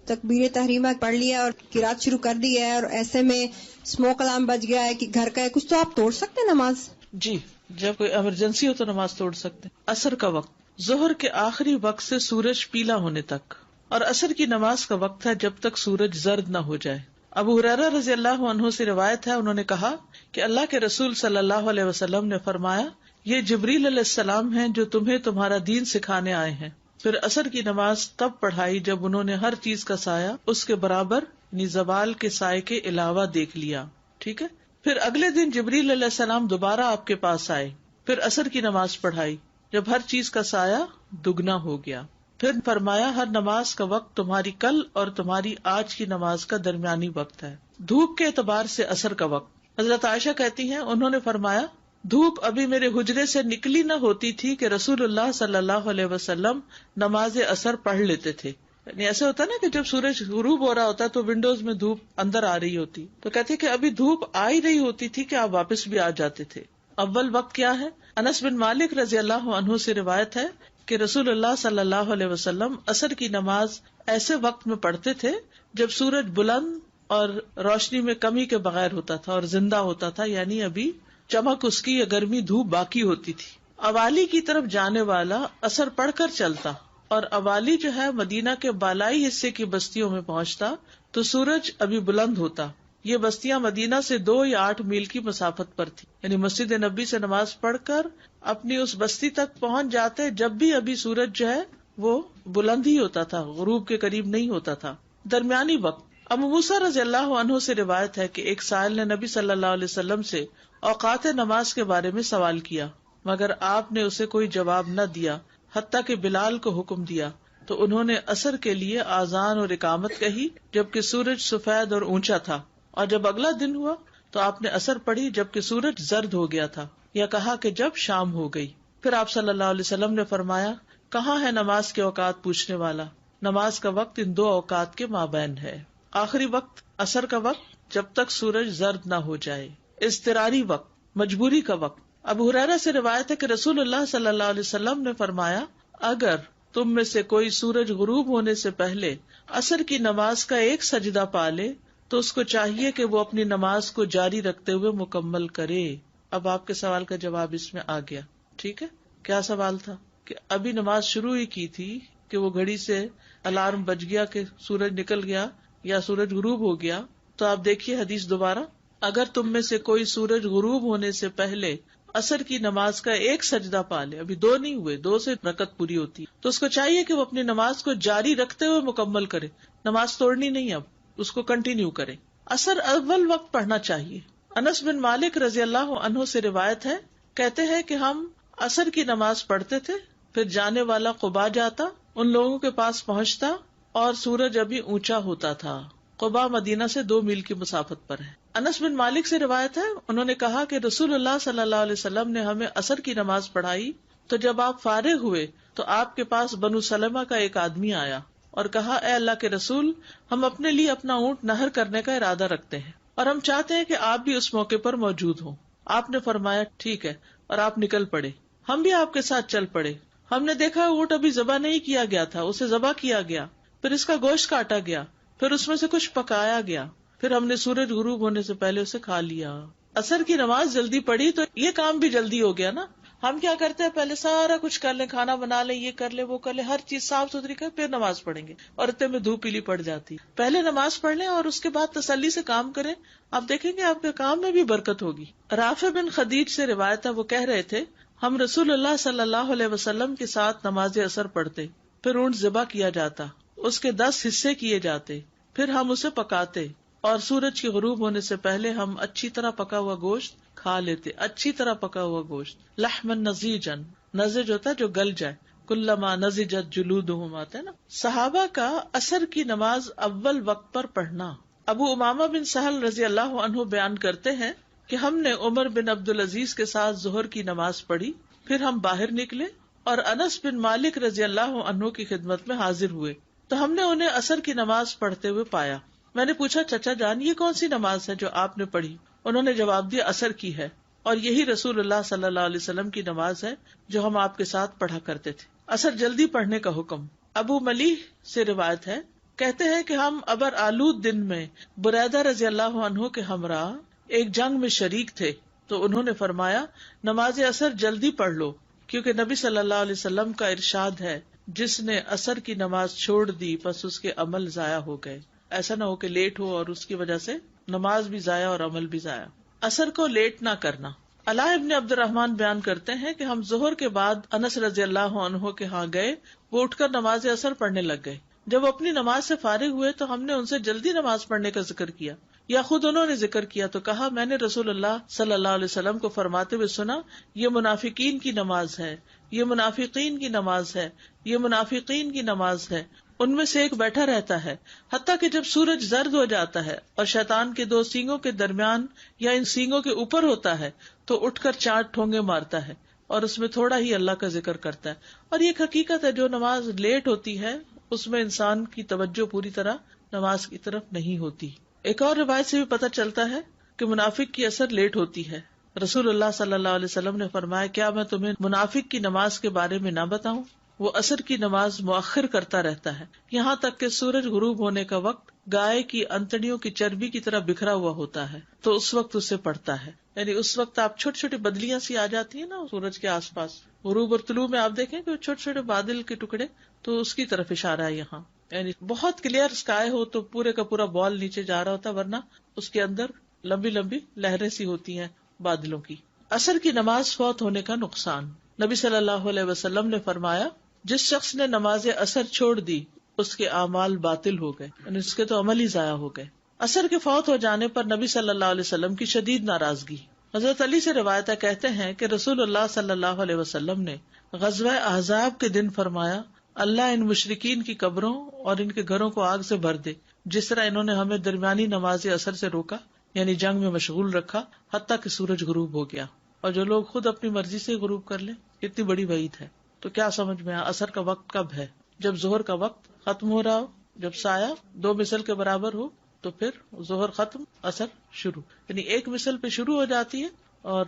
تکبیر تحریمہ پڑھ لیا اور قرات شروع کر دی ہے اور ایسے میں اسموک الارم بج گیا ہے کہ گھر کا ہے کچھ، تو آپ توڑ سکتے ہیں نماز؟ جی، جب کوئی ایمرجنسی ہو تو نماز توڑ سکتے ہیں. عصر کا وقت ظہر کے آخری وقت سے سورج پیلا ہونے تک، اور عصر کی نماز کا وقت ہے جب تک سورج زرد نہ ہو جائے. ابو ہریرہ رضی اللہ عنہ سے روایت ہے، انہوں نے کہا کہ اللہ کے رسول صلی اللہ علیہ وسلم نے فرمایا، یہ جبریل علیہ السلام ہیں جو تمہیں تمہارا دین سکھانے آئے ہیں. پھر عصر کی نماز تب پڑھائی جب انہوں نے ہر چیز کا سایہ اس کے برابر یعنی زوال کے سائے کے علاوہ دیکھ لیا. ٹھیک ہے. پھر اگلے دن جبریل علیہ السلام دوبارہ آپ کے پاس آئے، پھر عصر کی نماز پڑھائی جب ہر چیز کا سایہ دگنا ہو گیا. پھر فرمایا، ہر نماز کا وقت تمہاری کل اور تمہاری آج کی نماز کا درمیانی وقت ہے. دھوپ کے اعتبار سے عصر کا وقت. حضرت عائشہ کہتی ہیں، انہوں نے فرمایا، دھوپ ابھی میرے حجرے سے نکلی نہ ہوتی تھی کہ رسول اللہ صلی اللہ علیہ وسلم نماز عصر پڑھ لیتے تھے. یعنی ایسا ہوتا ہے نا کہ جب سورج غروب ہو رہا ہوتا ہے تو ونڈوز میں دھوپ اندر آ رہی ہوتی، تو کہتے کہ ابھی دھوپ آ ہی رہی ہوتی تھی کہ آپ واپس بھی آ جاتے تھے. اول وقت کیا ہے؟ انس بن مالک رضی اللہ عنہ سے روایت ہے کہ رسول اللہ صلی اللہ علیہ وسلم عصر کی نماز ایسے وقت میں پڑھتے تھے جب سورج بلند اور روشنی میں کمی کے بغیر ہوتا تھا اور زندہ ہوتا تھا، یعنی ابھی چمک اس کی یا گرمی دھوپ باقی ہوتی تھی. اوالی کی طرف جانے والا عصر پڑھ کر چلتا اور اوالی جو ہے مدینہ کے بالائی حصے کی بستیوں میں پہنچتا تو سورج ابھی بلند ہوتا. یہ بستیاں مدینہ سے 2 یا 8 میل کی مسافت پر تھی، یعنی مسجد نبی سے نماز پڑھ کر اپنی اس بستی تک پہنچ جاتے جب بھی ابھی سورج جو ہے وہ بلند ہی ہوتا تھا، غروب کے قریب نہیں ہوتا تھا. درمیانی وقت. ابو موسیٰ رضی اللہ عنہ سے روایت ہے کہ ایک سائل نے نبی صلی اللہ علیہ وسلم سے اوقات نماز کے بارے میں سوال کیا، مگر آپ نے اسے کوئی جواب نہ دیا حتیٰ کہ بلال کو حکم دیا تو انہوں نے عصر کے لیے آذان اور اقامت کہی جبکہ سورج سفید اور اونچا تھا. اور جب اگلا دن ہوا تو آپ نے عصر پڑھی جبکہ سورج زرد ہو گیا تھا، یا کہا کہ جب شام ہو گئی. پھر آپ صلی اللہ علیہ وسلم نے فرمایا، کہاں ہے نماز کے اوقات پوچھنے والا؟ نماز کا وقت ان 2 اوقات کے مابین ہے. آخری وقت عصر کا وقت جب تک سورج زرد نہ ہو جائے. اضطراری وقت، مجبوری کا وقت. ابو ہریرہ سے روایت ہے کہ رسول اللہ صلی اللہ علیہ وسلم نے فرمایا، اگر تم میں سے کوئی سورج غروب ہونے سے پہلے عصر کی نماز کا ایک سجدہ پا لے تو اس کو چاہیے کہ وہ اپنی نماز کو جاری رکھتے ہوئے مکمل کرے. اب آپ کے سوال کا جواب اس میں آ گیا. ٹھیک ہے. کیا سوال تھا؟ کہ ابھی نماز شروع ہی کی تھی کہ وہ گھڑی سے الارم بج گیا کہ سورج نکل گیا یا سورج غروب ہو گیا. تو آپ دیکھیے حدیث دوبارہ، اگر تم میں سے کوئی سورج غروب ہونے سے پہلے عصر کی نماز کا ایک سجدہ پا لے، ابھی 2 نہیں ہوئے، 2 سے رکعت پوری ہوتی، تو اس کو چاہیے کہ وہ اپنی نماز کو جاری رکھتے ہوئے مکمل کرے. نماز توڑنی نہیں، اب اس کو کنٹینیو کرے. عصر اول وقت پڑھنا چاہیے. انس بن مالک رضی اللہ عنہ سے روایت ہے، کہتے ہیں کہ ہم عصر کی نماز پڑھتے تھے، پھر جانے والا قباء جاتا، ان لوگوں کے پاس پہنچتا اور سورج ابھی اونچا ہوتا تھا. قباء مدینہ سے 2 میل کی مسافت پر ہے. انس بن مالک سے روایت ہے، انہوں نے کہا کہ رسول اللہ صلی اللہ علیہ وسلم نے ہمیں عصر کی نماز پڑھائی تو جب آپ فارغ ہوئے تو آپ کے پاس بنو سلمہ کا ایک آدمی آیا اور کہا، اے اللہ کے رسول، ہم اپنے لیے اپنا اونٹ نہر کرنے کا ارادہ رکھتے ہیں اور ہم چاہتے ہیں کہ آپ بھی اس موقع پر موجود ہوں. آپ نے فرمایا ٹھیک ہے، اور آپ نکل پڑے. ہم بھی آپ کے ساتھ چل پڑے. ہم نے دیکھا اونٹ ابھی ذبح نہیں کیا گیا تھا، اسے ذبح کیا گیا، پھر اس کا گوشت کاٹا گیا، پھر اس میں سے کچھ پکایا گیا، پھر ہم نے سورج غروب ہونے سے پہلے اسے کھا لیا. اثر کی نماز جلدی پڑھی تو یہ کام بھی جلدی ہو گیا نا. ہم کیا کرتے ہیں, پہلے سارا کچھ کر لیں, کھانا بنا لیں, یہ کر لیں, وہ کر لیں, ہر چیز صاف ستھری کر, پھر نماز پڑھیں گے, اور اتنے میں دھوپ پیلی پڑ جاتی. پہلے نماز پڑھ لیں اور اس کے بعد تسلی سے کام کریں, آپ دیکھیں گے آپ کے کام میں بھی برکت ہوگی. رافع بن خدیج سے روایت ہے, وہ کہہ رہے تھے ہم رسول اللہ صلی اللہ علیہ وسلم کے ساتھ نماز اثر پڑھتے, پھر اونٹ ذبح کیا جاتا, اس کے 10 حصے کیے جاتے, پھر ہم اسے پکاتے, اور سورج کی غروب ہونے سے پہلے ہم اچھی طرح پکا ہوا گوشت کھا لیتے. اچھی طرح پکا ہوا گوشت, لحمن نضیجن, نضج ہوتا ہے جو گل جائے, کلما نضجت جلودہم آتا ہے نا. صحابہ کا اثر کی نماز اول وقت پر پڑھنا. ابو امامہ بن سہل رضی اللہ عنہ بیان کرتے ہیں کہ ہم نے عمر بن عبدالعزیز کے ساتھ ظہر کی نماز پڑھی, پھر ہم باہر نکلے اور انس بن مالک رضی اللہ عنہ کی خدمت میں حاضر ہوئے, تو ہم نے انہیں اثر کی نماز پڑھتے ہوئے پایا. میں نے پوچھا, چچا جان یہ کون سی نماز ہے جو آپ نے پڑھی؟ انہوں نے جواب دیا, اثر کی ہے, اور یہی رسول اللہ صلی اللہ علیہ وسلم کی نماز ہے جو ہم آپ کے ساتھ پڑھا کرتے تھے. اثر جلدی پڑھنے کا حکم. ابو ملیح سے روایت ہے, کہتے ہیں کہ ہم ابر آلود دن میں بریدہ رضی اللہ عنہ کے ہمراہ ایک جنگ میں شریک تھے, تو انہوں نے فرمایا نماز اثر جلدی پڑھ لو, کیونکہ نبی صلی اللہ علیہ وسلم کا ارشاد ہے جس نے اثر کی نماز چھوڑ دی پس اس کے عمل ضائع ہو گئے. ایسا نہ ہو کہ لیٹ ہو اور اس کی وجہ سے نماز بھی ضائع اور عمل بھی ضائع. اثر کو لیٹ نہ کرنا. علاء ابن عبد الرحمن بیان کرتے ہیں کہ ہم ظہر کے بعد انس رضی اللہ عنہ کے ہاں گئے, وہ اٹھ کر نماز اثر پڑھنے لگ گئے. جب وہ اپنی نماز سے فارغ ہوئے تو ہم نے ان سے جلدی نماز پڑھنے کا ذکر کیا, یا خود انہوں نے ذکر کیا, تو کہا میں نے رسول اللہ صلی اللہ علیہ وسلم کو فرماتے ہوئے سنا, یہ منافقین کی نماز ہے, یہ منافقین کی نماز ہے, یہ منافقین کی نماز ہے. ان میں سے ایک بیٹھا رہتا ہے حتیٰ کہ جب سورج زرد ہو جاتا ہے اور شیطان کے 2 سینگوں کے درمیان یا ان سینگوں کے اوپر ہوتا ہے, تو اٹھ کر 4 ٹھونگے مارتا ہے اور اس میں تھوڑا ہی اللہ کا ذکر کرتا ہے. اور یہ حقیقت ہے, جو نماز لیٹ ہوتی ہے اس میں انسان کی توجہ پوری طرح نماز کی طرف نہیں ہوتی. ایک اور روایت سے بھی پتہ چلتا ہے کہ منافق کی اثر لیٹ ہوتی ہے. رسول اللہ صلی اللہ علیہ وسلم نے فرمایا, کیا میں تمہیں منافق کی نماز کے بارے میں نہ بتاؤں؟ وہ اثر کی نماز مؤخر کرتا رہتا ہے یہاں تک کہ سورج غروب ہونے کا وقت گائے کی انتڑیوں کی چربی کی طرح بکھرا ہوا ہوتا ہے, تو اس وقت اسے پڑھتا ہے. یعنی اس وقت آپ چھوٹی چھوٹی بدلیاں سی آ جاتی ہیں نا سورج کے آس پاس, غروب اور طلوع میں آپ دیکھیں کہ چھوٹے چھوٹے بادل کے ٹکڑے, تو اس کی طرف اشارہ ہے یہاں. یعنی بہت کلیئر اسکائی ہو تو پورے کا پورا بال نیچے جا رہا ہوتا, ورنہ اس کے اندر لمبی لمبی لہریں سی ہوتی ہیں بادلوں کی. اثر کی نماز فوت ہونے کا نقصان. نبی صلی اللہ علیہ وسلم نے فرمایا, جس شخص نے نماز اثر چھوڑ دی اس کے اعمال باطل ہو گئے, یعنی اس کے تو عمل ہی ضائع ہو گئے. اثر کے فوت ہو جانے پر نبی صلی اللہ علیہ وسلم کی شدید ناراضگی. حضرت علی سے روایت کہتے ہیں کہ رسول اللہ صلی اللہ علیہ وسلم نے غزوہ احزاب کے دن فرمایا, اللہ ان مشرکین کی قبروں اور ان کے گھروں کو آگ سے بھر دے, جس طرح انہوں نے ہمیں درمیانی نماز اثر سے روکا, یعنی جنگ میں مشغول رکھا حتیٰ کہ سورج غروب ہو گیا. اور جو لوگ خود اپنی مرضی سے غروب کر لیں, اتنی بڑی وعید ہے. تو کیا سمجھ میں اثر کا وقت کب ہے؟ جب ظہر کا وقت ختم ہو رہا ہو, جب سایہ 2 مثل کے برابر ہو, تو پھر ظہر ختم اثر شروع, یعنی 1 مثل پہ شروع ہو جاتی ہے اور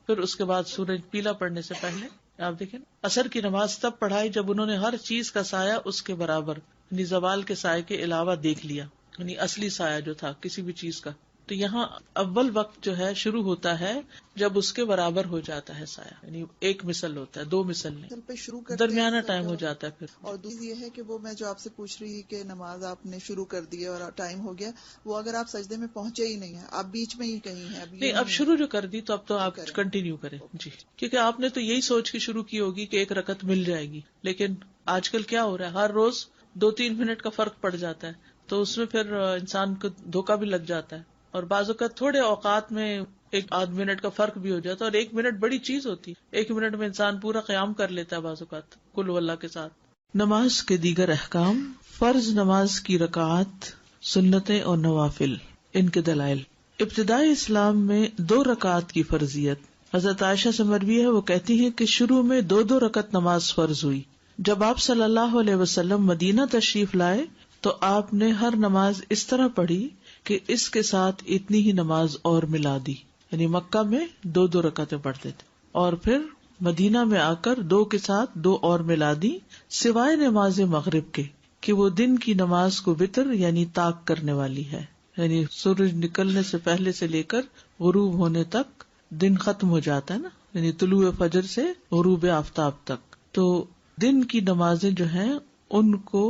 پھر اس کے بعد سورج پیلا پڑنے سے پہلے. آپ دیکھیں اثر کی نماز تب پڑھائی جب انہوں نے ہر چیز کا سایہ اس کے برابر, یعنی زوال کے سائے کے علاوہ دیکھ لیا, یعنی اصلی سایہ جو تھا کسی بھی چیز کا. تو یہاں اول وقت جو ہے شروع ہوتا ہے جب اس کے برابر ہو جاتا ہے سایہ, یعنی 1 مثل ہوتا ہے, 2 مثل نہیں, درمیانہ ٹائم ہو جاتا ہے پھر. اور دوسری یہ ہے کہ وہ میں جو آپ سے پوچھ رہی کہ نماز آپ نے شروع کر دی اور ٹائم ہو گیا, وہ اگر آپ سجدے میں پہنچے ہی نہیں ہیں, آپ بیچ میں ہی کہیں ہیں, نہیں اب شروع جو کر دی تو اب تو آپ کنٹینیو کریں جی, کیونکہ آپ نے تو یہی سوچ کے شروع کی ہوگی کہ 1 رکعت مل جائے گی. لیکن آج کل کیا ہو رہا ہے, ہر روز 2-3 منٹ کا فرق پڑ جاتا ہے, تو اس میں پھر انسان کو دھوکا بھی لگ جاتا ہے. اور بعض اوقات تھوڑے اوقات میں 1-8 منٹ کا فرق بھی ہو جاتا ہے, اور 1 منٹ بڑی چیز ہوتی ہے. 1 منٹ میں انسان پورا قیام کر لیتا ہے بعض اوقات قل ہو اللہ کے ساتھ. نماز کے دیگر احکام. فرض نماز کی رکعات, سنتیں اور نوافل, ان کے دلائل. ابتدائی اسلام میں 2 رکعات کی فرضیت. حضرت عائشہ سے مروی ہے, وہ کہتی ہیں کہ شروع میں 2 رکعت نماز فرض ہوئی. جب آپ صلی اللہ علیہ وسلم مدینہ تشریف لائے تو آپ نے ہر نماز اس طرح پڑھی کہ اس کے ساتھ اتنی ہی نماز اور ملا دی, یعنی مکہ میں 2 رکعتیں پڑھتے تھے, اور پھر مدینہ میں آ کر 2 کے ساتھ 2 اور ملا دی, سوائے نماز مغرب کے کہ وہ دن کی نماز کو وتر یعنی طاق کرنے والی ہے, یعنی سورج نکلنے سے پہلے سے لے کر غروب ہونے تک دن ختم ہو جاتا ہے نا، یعنی طلوع فجر سے غروب آفتاب تک. تو دن کی نمازیں جو ہیں ان کو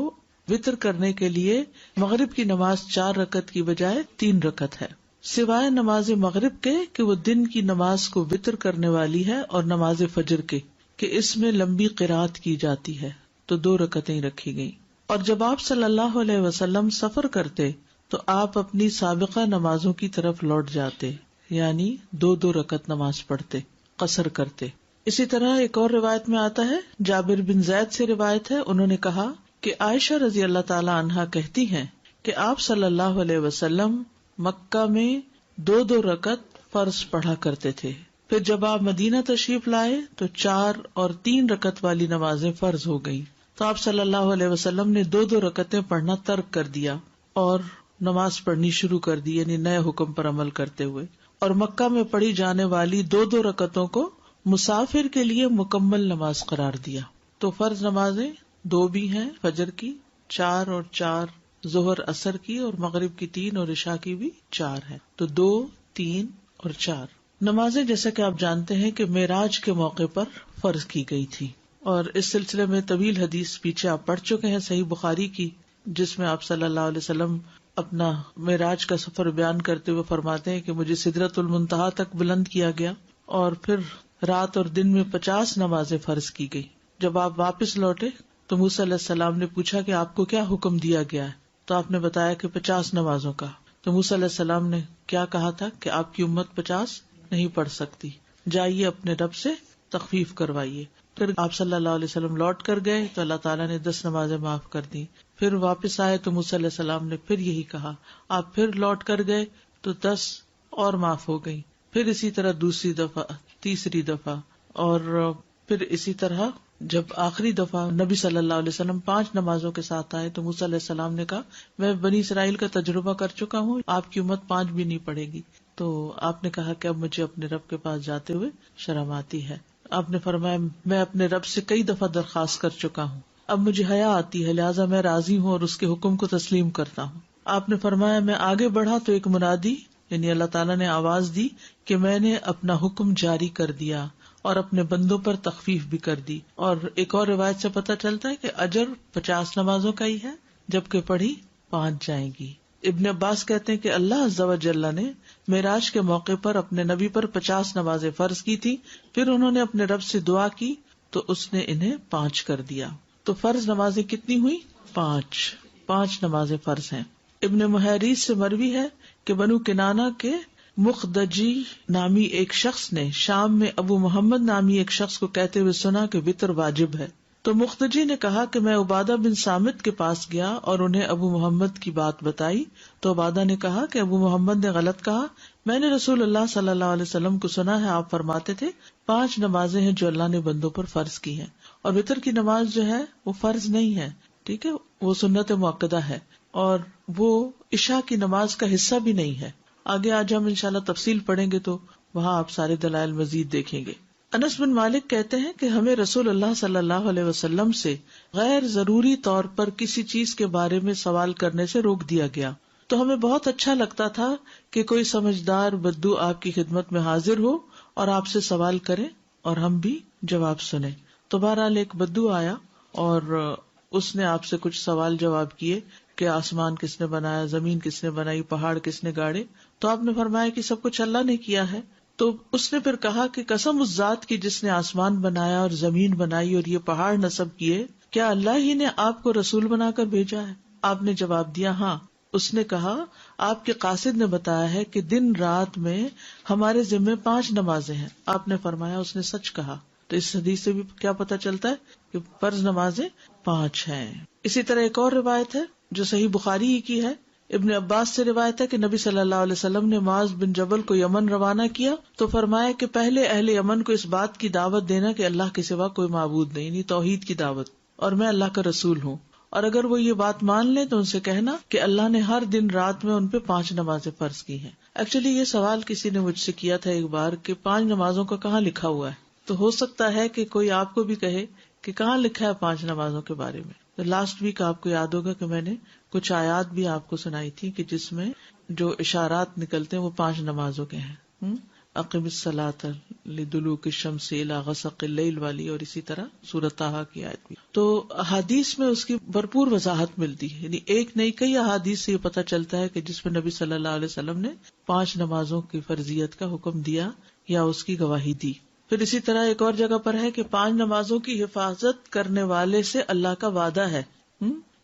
وتر کرنے کے لیے مغرب کی نماز 4 رکعت کی بجائے 3 رکعت ہے، سوائے نماز مغرب کے کہ وہ دن کی نماز کو وتر کرنے والی ہے، اور نماز فجر کے کہ اس میں لمبی قرات کی جاتی ہے تو 2 رکعتیں رکھی گئیں. اور جب آپ صلی اللہ علیہ وسلم سفر کرتے تو آپ اپنی سابقہ نمازوں کی طرف لوٹ جاتے، یعنی 2 رکعت نماز پڑھتے، قصر کرتے. اسی طرح ایک اور روایت میں آتا ہے، جابر بن زید سے روایت ہے، انہوں نے کہا کہ عائشہ رضی اللہ تعالی عنہا کہتی ہیں کہ آپ صلی اللہ علیہ وسلم مکہ میں 2 رکعت فرض پڑھا کرتے تھے، پھر جب آپ مدینہ تشریف لائے تو 4 اور 3 رکعت والی نمازیں فرض ہو گئیں. تو آپ صلی اللہ علیہ وسلم نے 2 رکعتیں پڑھنا ترک کر دیا اور نماز پڑھنی شروع کر دی، یعنی نئے حکم پر عمل کرتے ہوئے. اور مکہ میں پڑھی جانے والی 2 رکعتوں کو مسافر کے لیے مکمل نماز قرار دیا. تو فرض نمازیں 2 بھی ہیں، فجر کی 4 اور 4، ظہر اثر کی، اور مغرب کی 3 اور عشاء کی بھی 4 ہیں. تو 2، 3 اور 4 نمازیں جیسا کہ آپ جانتے ہیں کہ معراج کے موقع پر فرض کی گئی تھی. اور اس سلسلے میں طویل حدیث پیچھے آپ پڑھ چکے ہیں صحیح بخاری کی، جس میں آپ صلی اللہ علیہ وسلم اپنا معراج کا سفر بیان کرتے ہوئے فرماتے ہیں کہ مجھے سدرۃ المنتہا تک بلند کیا گیا، اور پھر رات اور دن میں 50 نمازیں فرض کی گئی. جب آپ واپس لوٹے تو موسیٰ علیہ السلام نے پوچھا کہ آپ کو کیا حکم دیا گیا ہے؟ تو آپ نے بتایا کہ 50 نمازوں کا. تو موسیٰ علیہ السلام نے کیا کہا تھا کہ آپ کی امت 50 نہیں پڑھ سکتی، جائیے اپنے رب سے تخفیف کروائیے. پھر آپ صلی اللہ علیہ وسلم لوٹ کر گئے تو اللہ تعالیٰ نے 10 نمازیں معاف کر دی. پھر واپس آئے تو موسیٰ علیہ السلام نے پھر یہی کہا. آپ پھر لوٹ کر گئے تو 10 اور معاف ہو گئی. پھر اسی طرح دوسری دفعہ، تیسری دفعہ، اور پھر اسی طرح جب آخری دفعہ نبی صلی اللہ علیہ وسلم 5 نمازوں کے ساتھ آئے تو موسیٰ علیہ السلام نے کہا میں بنی اسرائیل کا تجربہ کر چکا ہوں، آپ کی امت 5 بھی نہیں پڑے گی. تو آپ نے کہا کہ اب مجھے اپنے رب کے پاس جاتے ہوئے شرم آتی ہے. آپ نے فرمایا میں اپنے رب سے کئی دفعہ درخواست کر چکا ہوں، اب مجھے حیا آتی ہے، لہٰذا میں راضی ہوں اور اس کے حکم کو تسلیم کرتا ہوں. آپ نے فرمایا میں آگے بڑھا تو ایک منادی یعنی اللہ تعالیٰ نے آواز دی کہ میں نے اپنا حکم جاری کر دیا اور اپنے بندوں پر تخفیف بھی کر دی. اور ایک اور روایت سے پتہ چلتا ہے کہ اجر 50 نمازوں کا ہی ہے، جبکہ پڑھی 5 جائیں گی. ابن عباس کہتے ہیں کہ اللہ عز و جل نے معراج کے موقع پر اپنے نبی پر 50 نمازیں فرض کی تھی، پھر انہوں نے اپنے رب سے دعا کی تو اس نے انہیں 5 کر دیا. تو فرض نمازیں کتنی ہوئی؟ 5 نمازیں فرض ہیں. ابن محیریز سے مروی ہے کہ بنو کنانہ کے مخدجی نامی ایک شخص نے شام میں ابو محمد نامی ایک شخص کو کہتے ہوئے سنا کہ وتر واجب ہے. تو مخدجی نے کہا کہ میں عبادہ بن صامت کے پاس گیا اور انہیں ابو محمد کی بات بتائی تو عبادہ نے کہا کہ ابو محمد نے غلط کہا، میں نے رسول اللہ صلی اللہ علیہ وسلم کو سنا ہے آپ فرماتے تھے 5 نمازیں ہیں جو اللہ نے بندوں پر فرض کی ہیں، اور وتر کی نماز جو ہے وہ فرض نہیں ہے، ٹھیک ہے، وہ سنت مؤکدہ ہے اور وہ عشاء کی نماز کا حصہ بھی نہیں ہے. آگے آج ہم انشاءاللہ تفصیل پڑھیں گے تو وہاں آپ سارے دلائل مزید دیکھیں گے. انس بن مالک کہتے ہیں کہ ہمیں رسول اللہ صلی اللہ علیہ وسلم سے غیر ضروری طور پر کسی چیز کے بارے میں سوال کرنے سے روک دیا گیا، تو ہمیں بہت اچھا لگتا تھا کہ کوئی سمجھدار بدو آپ کی خدمت میں حاضر ہو اور آپ سے سوال کرے اور ہم بھی جواب سنیں. تو بہرحال ایک بدو آیا اور اس نے آپ سے کچھ سوال جواب کیے کہ آسمان کس نے بنایا، زمین کس نے بنائی، پہاڑ کس نے گاڑے. تو آپ نے فرمایا کہ سب کچھ اللہ نے کیا ہے. تو اس نے پھر کہا کہ قسم اس ذات کی جس نے آسمان بنایا اور زمین بنائی اور یہ پہاڑ نصب کیے، کیا اللہ ہی نے آپ کو رسول بنا کر بھیجا ہے؟ آپ نے جواب دیا ہاں. اس نے کہا آپ کے قاصد نے بتایا ہے کہ دن رات میں ہمارے ذمے 5 نمازیں ہیں. آپ نے فرمایا اس نے سچ کہا. تو اس حدیث سے بھی کیا پتہ چلتا ہے کہ فرض نمازیں 5 ہیں. اسی طرح ایک اور روایت ہے جو صحیح بخاری ہی کی ہے. ابن عباس سے روایت ہے کہ نبی صلی اللہ علیہ وسلم نے معاذ بن جبل کو یمن روانہ کیا تو فرمایا کہ پہلے اہل یمن کو اس بات کی دعوت دینا کہ اللہ کے سوا کوئی معبود نہیں، یعنی توحید کی دعوت، اور میں اللہ کا رسول ہوں. اور اگر وہ یہ بات مان لیں تو ان سے کہنا کہ اللہ نے ہر دن رات میں ان پہ 5 نمازیں فرض کی ہیں. ایکچولی یہ سوال کسی نے مجھ سے کیا تھا ایک بار کہ 5 نمازوں کا کہاں لکھا ہوا ہے. تو ہو سکتا ہے کہ کوئی آپ کو بھی کہے کہ کہاں لکھا ہے 5 نمازوں کے بارے میں. لاسٹ ویک آپ کو یاد ہوگا کہ میں نے کچھ آیات بھی آپ کو سنائی تھی کہ جس میں جو اشارات نکلتے ہیں وہ 5 نمازوں کے ہیں. اقم الصلاۃ لدلوک الشمس الی غسق اللیل والی، اور اسی طرح سورۃ طٰہٰ کی آیت بھی. تو احادیث میں اس کی بھرپور وضاحت ملتی ہے، یعنی ایک نہیں کئی احادیث سے یہ پتہ چلتا ہے کہ جس میں نبی صلی اللہ علیہ وسلم نے 5 نمازوں کی فرضیت کا حکم دیا یا اس کی گواہی دی. پھر اسی طرح ایک اور جگہ پر ہے کہ 5 نمازوں کی حفاظت کرنے والے سے اللہ کا وعدہ ہے.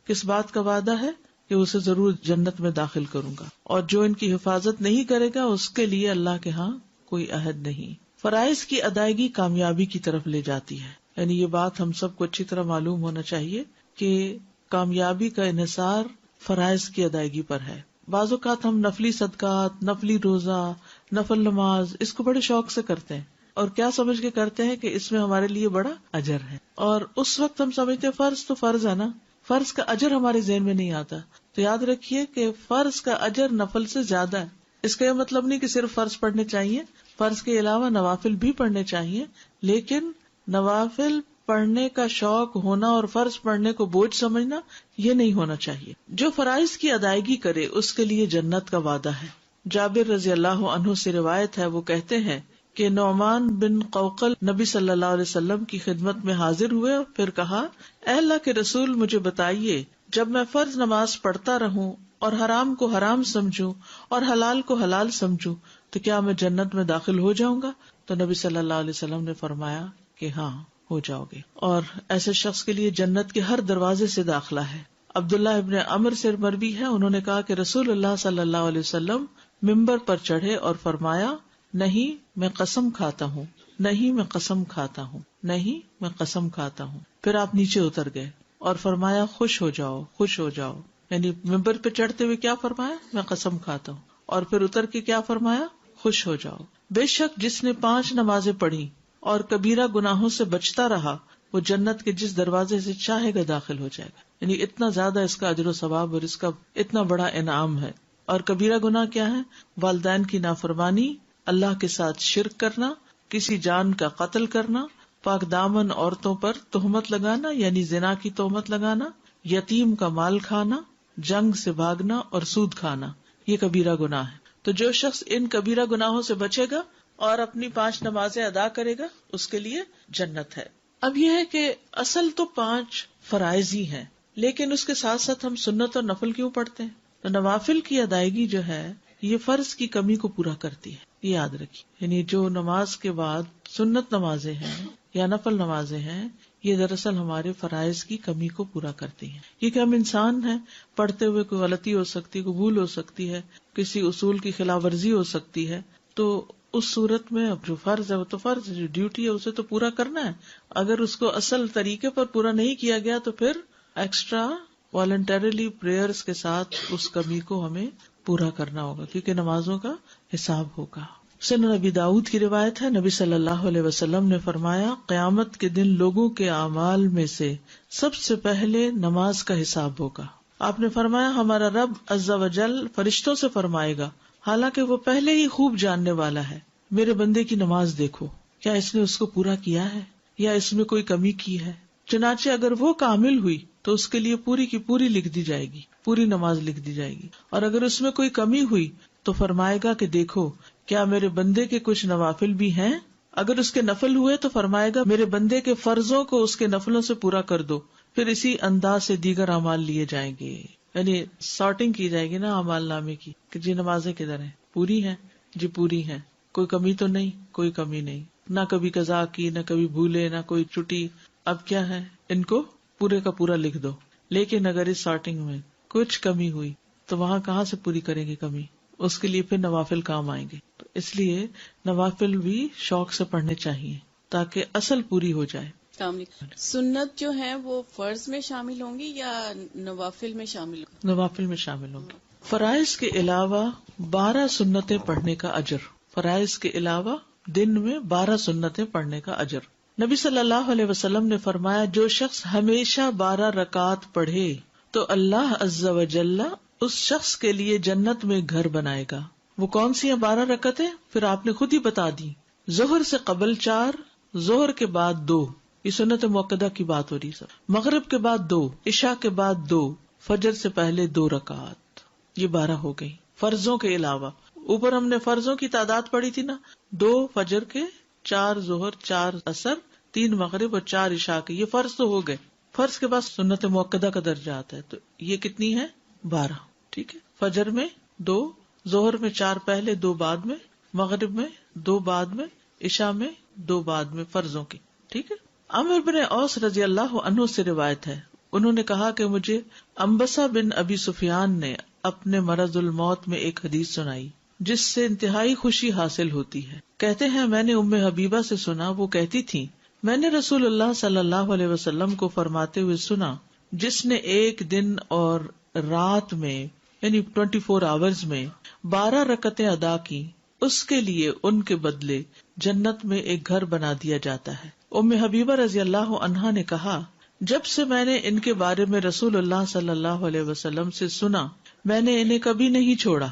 کس بات کا وعدہ ہے؟ کہ اسے ضرور جنت میں داخل کروں گا، اور جو ان کی حفاظت نہیں کرے گا اس کے لیے اللہ کے ہاں کوئی عہد نہیں. فرائض کی ادائیگی کامیابی کی طرف لے جاتی ہے، یعنی یہ بات ہم سب کو اچھی طرح معلوم ہونا چاہیے کہ کامیابی کا انحصار فرائض کی ادائیگی پر ہے. بعض اوقات ہم نفلی صدقات، نفلی روزہ، نفل نماز اس کو بڑے شوق سے کرتے ہیں اور کیا سمجھ کے کرتے ہیں کہ اس میں ہمارے لیے بڑا اجر ہے، اور اس وقت ہم سمجھتے ہیں فرض تو فرض ہے نا، فرض کا اجر ہمارے ذہن میں نہیں آتا. تو یاد رکھیے کہ فرض کا اجر نفل سے زیادہ ہے. اس کا یہ مطلب نہیں کہ صرف فرض پڑھنے چاہیے، فرض کے علاوہ نوافل بھی پڑھنے چاہیے، لیکن نوافل پڑھنے کا شوق ہونا اور فرض پڑھنے کو بوجھ سمجھنا یہ نہیں ہونا چاہیے. جو فرائض کی ادائیگی کرے اس کے لیے جنت کا وعدہ ہے. جابر رضی اللہ عنہ سے روایت ہے، وہ کہتے ہیں کہ نعمان بن قوقل نبی صلی اللہ علیہ وسلم کی خدمت میں حاضر ہوئے، پھر کہا، اے اللہ کے رسول، مجھے بتائیے جب میں فرض نماز پڑھتا رہوں اور حرام کو حرام سمجھوں اور حلال کو حلال سمجھوں تو کیا میں جنت میں داخل ہو جاؤں گا؟ تو نبی صلی اللہ علیہ وسلم نے فرمایا کہ ہاں ہو جاؤ گے، اور ایسے شخص کے لیے جنت کے ہر دروازے سے داخلہ ہے. عبداللہ ابن عمر سے مروی ہے، انہوں نے کہا کہ رسول اللہ صلی اللہ علیہ وسلم ممبر پر چڑھے اور فرمایا، نہیں میں قسم کھاتا ہوں، نہیں میں قسم کھاتا ہوں، نہیں میں قسم کھاتا ہوں. پھر آپ نیچے اتر گئے اور فرمایا، خوش ہو جاؤ، خوش ہو جاؤ. یعنی ممبر پہ چڑھتے ہوئے کیا فرمایا؟ میں قسم کھاتا ہوں. اور پھر اتر کے کیا فرمایا؟ خوش ہو جاؤ. بے شک جس نے 5 نمازیں پڑھی اور کبیرہ گناہوں سے بچتا رہا وہ جنت کے جس دروازے سے چاہے گا داخل ہو جائے گا. یعنی اتنا زیادہ اس کا اجر و ثواب اور اس کا اتنا بڑا انعام ہے. اور کبیرہ گناہ کیا ہے؟ والدین کی نافرمانی، اللہ کے ساتھ شرک کرنا، کسی جان کا قتل کرنا، پاک دامن عورتوں پر تہمت لگانا یعنی زنا کی تہمت لگانا، یتیم کا مال کھانا، جنگ سے بھاگنا اور سود کھانا، یہ کبیرہ گناہ ہے. تو جو شخص ان کبیرہ گناہوں سے بچے گا اور اپنی 5 نمازیں ادا کرے گا اس کے لیے جنت ہے. اب یہ ہے کہ اصل تو 5 فرائض ہی ہیں، لیکن اس کے ساتھ ساتھ ہم سنت اور نفل کیوں پڑھتے ہیں؟ تو نوافل کی ادائیگی جو ہے یہ فرض کی کمی کو پورا کرتی ہے، یہ یاد رکھیے. یعنی جو نماز کے بعد سنت نمازیں ہیں یا نفل نمازیں ہیں یہ دراصل ہمارے فرائض کی کمی کو پورا کرتی ہیں. کیونکہ ہم انسان ہیں، پڑھتے ہوئے کوئی غلطی ہو سکتی ہے، کوئی بھول ہو سکتی ہے، کسی اصول کی خلاف ورزی ہو سکتی ہے. تو اس صورت میں اب جو فرض ہے وہ تو فرض ہے، جو ڈیوٹی ہے اسے تو پورا کرنا ہے. اگر اس کو اصل طریقے پر پورا نہیں کیا گیا تو پھر ایکسٹرا والنٹریلی پریئرز کے ساتھ اس کمی کو ہمیں پورا کرنا ہوگا، کیونکہ نمازوں کا حساب ہوگا. سنن نبی داؤد کی روایت ہے، نبی صلی اللہ علیہ وسلم نے فرمایا، قیامت کے دن لوگوں کے اعمال میں سے سب سے پہلے نماز کا حساب ہوگا. آپ نے فرمایا، ہمارا رب عز و جل فرشتوں سے فرمائے گا، حالانکہ وہ پہلے ہی خوب جاننے والا ہے، میرے بندے کی نماز دیکھو، کیا اس نے اس کو پورا کیا ہے یا اس میں کوئی کمی کی ہے. چنانچہ اگر وہ کامل ہوئی تو اس کے لیے پوری کی پوری لکھ دی جائے گی، پوری نماز لکھ دی جائے گی. اور اگر اس میں کوئی کمی ہوئی تو فرمائے گا کہ دیکھو کیا میرے بندے کے کچھ نوافل بھی ہیں. اگر اس کے نفل ہوئے تو فرمائے گا میرے بندے کے فرضوں کو اس کے نفلوں سے پورا کر دو. پھر اسی انداز سے دیگر اعمال لیے جائیں گے، یعنی سارٹنگ کی جائے گی نا اعمال نامے کی کہ جی نمازیں کدھر ہیں، پوری ہیں جی پوری ہیں، کوئی کمی تو نہیں، کوئی کمی نہیں، نہ کبھی قضا کی، نہ کبھی بھولے، نہ کوئی چھٹی. اب کیا ہے، ان کو پورے کا پورا لکھ دو. لیکن اگر اس سارٹنگ میں کچھ کمی ہوئی تو وہاں کہاں سے پوری کریں گے کمی؟ اس کے لیے پھر نوافل کام آئیں گے. تو اس لیے نوافل بھی شوق سے پڑھنے چاہیے تاکہ اصل پوری ہو جائے. سنت جو ہے وہ فرض میں شامل ہوں گی یا نوافل میں شامل ہوں گی؟ نوافل میں شامل ہوں گی. فرائض کے علاوہ 12 سنتیں پڑھنے کا اجر، فرائض کے علاوہ دن میں 12 سنتیں پڑھنے کا اجر. نبی صلی اللہ علیہ وسلم نے فرمایا، جو شخص ہمیشہ 12 رکعت پڑھے تو اللہ عز و جل اس شخص کے لیے جنت میں گھر بنائے گا. وہ کون سی ہیں 12 رکعتیں؟ پھر آپ نے خود ہی بتا دی. ظہر سے قبل 4، ظہر کے بعد 2، یہ سنت موقدہ کی بات ہو رہی ہے. مغرب کے بعد 2، عشاء کے بعد 2، فجر سے پہلے 2 رکعات، یہ 12 ہو گئی فرضوں کے علاوہ. اوپر ہم نے فرضوں کی تعداد پڑھی تھی نا، 2 فجر کے، 4 ظہر، 4 عصر، 3 مغرب اور 4 عشاء کے، یہ فرض تو ہو گئے. فرض کے بعد سنت موقدہ کا درجہ آتا ہے، تو یہ کتنی ہے؟ 12. ٹھیک ہے. فجر میں 2، ظہر میں 4 پہلے 2 بعد میں، مغرب میں 2 بعد میں، عشاء میں 2 بعد میں فرضوں کی. ٹھیک ہے. عمرو بن اوس رضی اللہ عنہ سے روایت ہے، انہوں نے کہا کہ مجھے انبسہ بن ابی سفیان نے اپنے مرض الموت میں ایک حدیث سنائی جس سے انتہائی خوشی حاصل ہوتی ہے. کہتے ہیں میں نے ام حبیبہ سے سنا، وہ کہتی تھی میں نے رسول اللہ صلی اللہ علیہ وسلم کو فرماتے ہوئے سنا، جس نے ایک دن اور رات میں یعنی 24 آورز میں 12 رکعتیں ادا کی، اس کے لیے ان کے بدلے جنت میں ایک گھر بنا دیا جاتا ہے. ام حبیبہ رضی اللہ عنہا نے کہا جب سے میں نے ان کے بارے میں رسول اللہ صلی اللہ علیہ وسلم سے سنا، میں نے انہیں کبھی نہیں چھوڑا.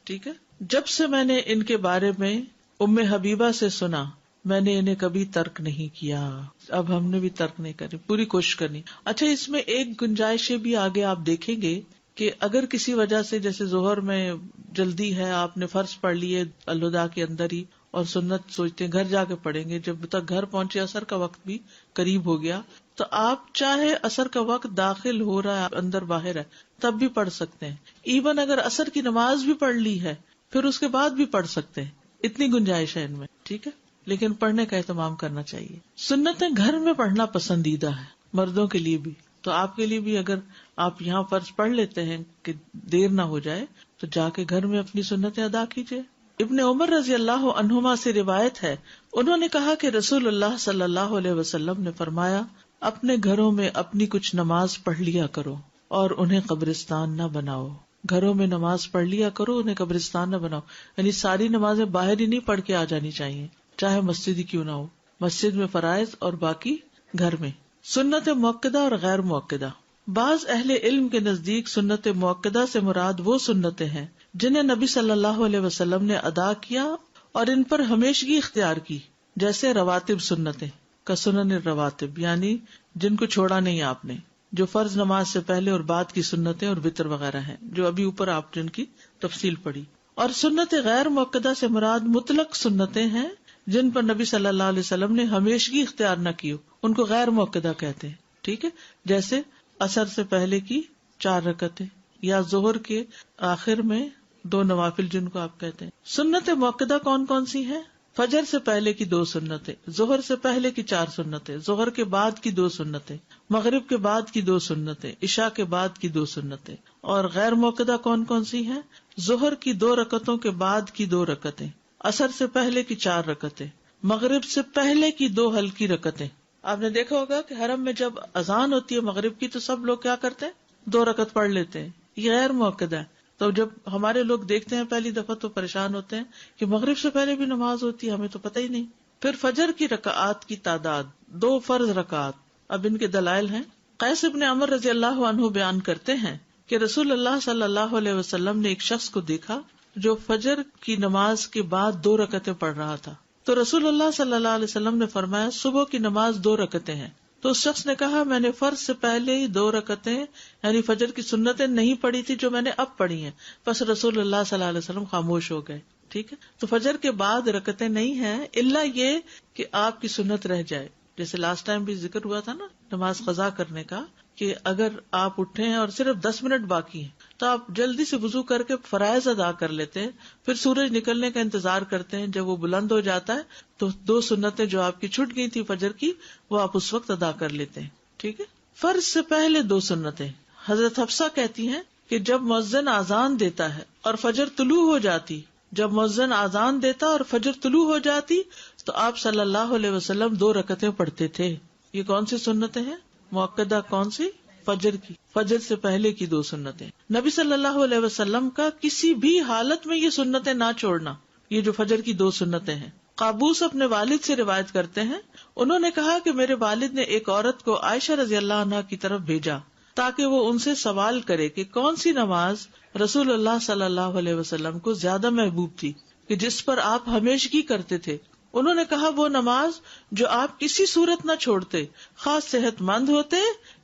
ٹھیک ہے. جب سے میں نے ان کے بارے میں ام حبیبہ سے سنا، میں نے انہیں کبھی ترک نہیں کیا. اب ہم نے بھی ترک نہیں کری، پوری کوشش کرنی. اچھا، اس میں ایک گنجائش بھی آگے آپ دیکھیں گے کہ اگر کسی وجہ سے جیسے ظہر میں جلدی ہے، آپ نے فرض پڑھ لیے الوداع کے اندر ہی اور سنت سوچتے ہیں گھر جا کے پڑھیں گے، جب تک گھر پہنچے عصر کا وقت بھی قریب ہو گیا، تو آپ چاہے عصر کا وقت داخل ہو رہا ہے اندر باہر ہے تب بھی پڑھ سکتے ہیں. ایون اگر عصر کی نماز بھی پڑھ لی ہے پھر اس کے بعد بھی پڑھ سکتے ہیں، اتنی گنجائش ہے ان میں. ٹھیک ہے. لیکن پڑھنے کا اہتمام کرنا چاہیے. سنتیں گھر میں پڑھنا پسندیدہ ہے مردوں کے لیے بھی، تو آپ کے لیے بھی اگر آپ یہاں فرض پڑھ لیتے ہیں کہ دیر نہ ہو جائے تو جا کے گھر میں اپنی سنتیں ادا کیجیے. ابن عمر رضی اللہ عنہما سے روایت ہے، انہوں نے کہا کہ رسول اللہ صلی اللہ علیہ وسلم نے فرمایا اپنے گھروں میں اپنی کچھ نماز پڑھ لیا کرو اور انہیں قبرستان نہ بناؤ. گھروں میں نماز پڑھ لیا کرو، انہیں قبرستان نہ بناؤ. یعنی ساری نمازیں باہر ہی نہیں پڑھ کے آ جانی چاہیے، چاہے مسجد ہی کیوں نہ ہو. مسجد میں فرائض اور باقی گھر میں. سنت موقدہ اور غیر موقدہ. بعض اہل علم کے نزدیک سنت موقدہ سے مراد وہ سنتیں ہیں جنہیں نبی صلی اللہ علیہ وسلم نے ادا کیا اور ان پر ہمیشگی اختیار کی، جیسے رواتب سنتیں کا سنن رواتب، یعنی جن کو چھوڑا نہیں آپ نے، جو فرض نماز سے پہلے اور بعد کی سنتیں اور وتر وغیرہ ہیں، جو ابھی اوپر آپ جن کی تفصیل پڑھی. اور سنت غیر موقدہ سے مراد مطلق سنتیں ہیں جن پر نبی صلی اللہ علیہ وسلم نے ہمیشگی اختیار نہ کی، ان کو غیر موقدہ کہتے ہیں. ٹھیک ہے. جیسے عصر سے پہلے کی 4 رکعتیں یا ظہر کے آخر میں 2 نوافل جن کو آپ کہتے ہیں. سنت موقدہ کون کون سی ہیں؟ فجر سے پہلے کی 2 سنتیں، ظہر سے پہلے کی 4 سنتیں، ظہر کے بعد کی 2 سنتیں، مغرب کے بعد کی 2 سنتیں، عشاء کے بعد کی 2 سنتیں. اور غیر موقدہ کون کون سی ہیں؟ ظہر کی 2 رکعتوں کے بعد کی 2 رکعتیں، عصر سے پہلے کی 4 رکعتیں، مغرب سے پہلے کی 2 ہلکی رکعتیں. آپ نے دیکھا ہوگا کہ حرم میں جب اذان ہوتی ہے مغرب کی تو سب لوگ کیا کرتے ہیں؟ 2 رکعت پڑھ لیتے ہیں. یہ غیر موقدہ ہے. تو جب ہمارے لوگ دیکھتے ہیں پہلی دفعہ تو پریشان ہوتے ہیں کہ مغرب سے پہلے بھی نماز ہوتی ہے، ہمیں تو پتہ ہی نہیں. پھر فجر کی رکعات کی تعداد 2 فرض رکعات. اب ان کے دلائل ہیں. قیس ابن عمر رضی اللہ عنہ بیان کرتے ہیں کہ رسول اللہ صلی اللہ علیہ وسلم نے ایک شخص کو دیکھا جو فجر کی نماز کے بعد 2 رکعتیں پڑھ رہا تھا. تو رسول اللہ صلی اللہ علیہ وسلم نے فرمایا صبح کی نماز 2 رکعتیں ہیں. تو اس شخص نے کہا میں نے فرض سے پہلے ہی 2 رکعتیں یعنی فجر کی سنتیں نہیں پڑھی تھی جو میں نے اب پڑھی ہیں. بس رسول اللہ صلی اللہ علیہ وسلم خاموش ہو گئے. ٹھیک ہے. تو فجر کے بعد رکعتیں نہیں ہیں الا یہ کہ آپ کی سنت رہ جائے. جیسے لاسٹ ٹائم بھی ذکر ہوا تھا نا نماز قضا کرنے کا، کہ اگر آپ اٹھے ہیں اور صرف 10 منٹ باقی ہیں تو آپ جلدی سے وضو کر کے فرائض ادا کر لیتے ہیں، پھر سورج نکلنے کا انتظار کرتے ہیں. جب وہ بلند ہو جاتا ہے تو 2 سنتیں جو آپ کی چھوٹ گئی تھی فجر کی وہ آپ اس وقت ادا کر لیتے ہیں. ٹھیک ہے. فرض سے پہلے 2 سنتیں. حضرت حفصہ کہتی ہیں کہ جب مؤذن آذان دیتا ہے اور فجر طلوع ہو جاتی، جب مؤذن آذان دیتا اور فجر طلوع ہو جاتی تو آپ صلی اللہ علیہ وسلم 2 رکعتیں پڑھتے تھے. یہ کون سی سنتیں ہیں؟ موقدہ کون سی؟ فجر کی. فجر سے پہلے کی 2 سنتیں. نبی صلی اللہ علیہ وسلم کا کسی بھی حالت میں یہ سنتیں نہ چھوڑنا، یہ جو فجر کی 2 سنتیں ہیں. قابوس اپنے والد سے روایت کرتے ہیں، انہوں نے کہا کہ میرے والد نے ایک عورت کو عائشہ رضی اللہ عنہا کی طرف بھیجا تاکہ وہ ان سے سوال کرے کہ کون سی نماز رسول اللہ صلی اللہ علیہ وسلم کو زیادہ محبوب تھی کہ جس پر آپ ہمیشگی کرتے تھے. انہوں نے کہا وہ نماز جو آپ کسی صورت نہ چھوڑتے، خاص صحت مند ہوتے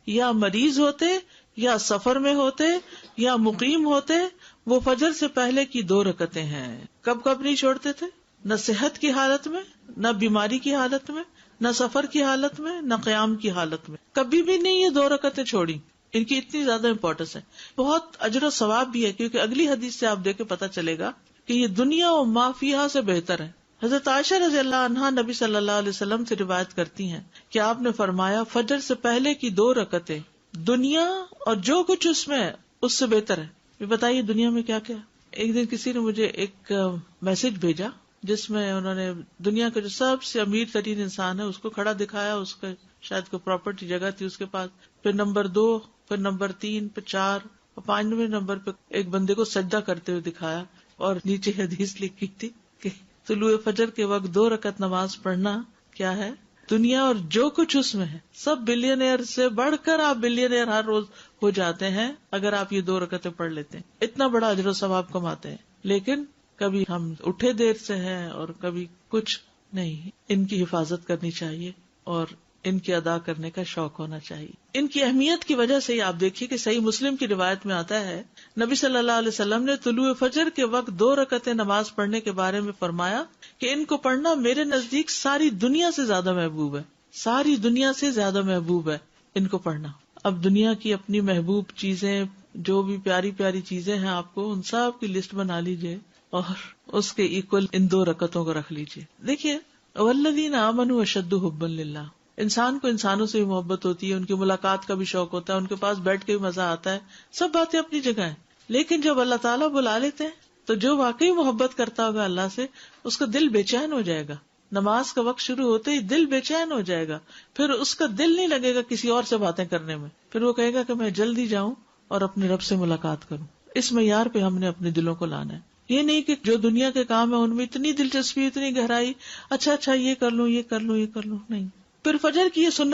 یا مریض ہوتے یا سفر میں ہوتے یا مقیم ہوتے، وہ فجر سے پہلے کی 2 رکعتیں ہیں. کب کب نہیں چھوڑتے تھے؟ نہ صحت کی حالت میں، نہ بیماری کی حالت میں، نہ سفر کی حالت میں، نہ قیام کی حالت میں. کبھی بھی نہیں یہ 2 رکعتیں چھوڑی. ان کی اتنی زیادہ امپورٹنس ہے. بہت اجر و ثواب بھی ہے، کیونکہ اگلی حدیث سے آپ دیکھ کے پتا چلے گا کہ یہ دنیا و ما فیہا سے بہتر ہے. حضرت عائشہ رضی اللہ عنہا نبی صلی اللہ علیہ وسلم سے روایت کرتی ہیں کہ آپ نے فرمایا فجر سے پہلے کی 2 رکعتیں دنیا اور جو کچھ اس میں اس سے بہتر ہے. یہ بتائیے دنیا میں کیا کیا. ایک دن کسی نے مجھے ایک میسج بھیجا جس میں انہوں نے دنیا کا جو سب سے امیر ترین انسان ہے اس کو کھڑا دکھایا، اس کا شاید کوئی پراپرٹی جگہ تھی اس کے پاس، پھر نمبر 2، پھر نمبر 3، پھر 4 اور 5ویں نمبر پہ ایک بندے کو سجدہ کرتے ہوئے دکھایا، اور نیچے حدیث لکھی تھی کہ طلوع فجر کے وقت 2 رکعت نماز پڑھنا کیا ہے، دنیا اور جو کچھ اس میں ہے. سب بلینئر سے بڑھ کر آپ بلینئر ہر روز ہو جاتے ہیں اگر آپ یہ 2 رکعتیں پڑھ لیتے ہیں. اتنا بڑا اجر و ثواب کماتے ہیں. لیکن کبھی ہم اٹھے دیر سے ہیں اور کبھی کچھ نہیں. ان کی حفاظت کرنی چاہیے اور ان کی ادا کرنے کا شوق ہونا چاہیے. ان کی اہمیت کی وجہ سے آپ دیکھیے کہ صحیح مسلم کی روایت میں آتا ہے نبی صلی اللہ علیہ وسلم نے طلوع فجر کے وقت 2 رکعتیں نماز پڑھنے کے بارے میں فرمایا کہ ان کو پڑھنا میرے نزدیک ساری دنیا سے زیادہ محبوب ہے. ساری دنیا سے زیادہ محبوب ہے ان کو پڑھنا. اب دنیا کی اپنی محبوب چیزیں، جو بھی پیاری پیاری چیزیں ہیں آپ کو، ان سب کی لسٹ بنا لیجئے اور اس کے ایکول ان 2 رکعتوں کو رکھ لیجئے. دیکھیے والذین آمنوا اشد حبا للہ، انسان کو انسانوں سے بھی محبت ہوتی ہے، ان کی ملاقات کا بھی شوق ہوتا ہے، ان کے پاس بیٹھ کے بھی مزہ آتا ہے، سب باتیں اپنی جگہ ہیں. لیکن جب اللہ تعالیٰ بلا لیتے ہیں تو جو واقعی محبت کرتا ہوگا اللہ سے، اس کا دل بے چین ہو جائے گا. نماز کا وقت شروع ہوتے ہی دل بے چین ہو جائے گا، پھر اس کا دل نہیں لگے گا کسی اور سے باتیں کرنے میں، پھر وہ کہے گا کہ میں جلدی جاؤں اور اپنے رب سے ملاقات کروں. اس معیار پہ ہم نے اپنے دلوں کو لانا ہے. یہ نہیں کہ جو دنیا کے کام ہے ان میں اتنی دلچسپی، اتنی گہرائی، اچھا یہ کر لوں، یہ کر لوں، یہ کر لوں، نہیں. پھر فجر کی یہ سنت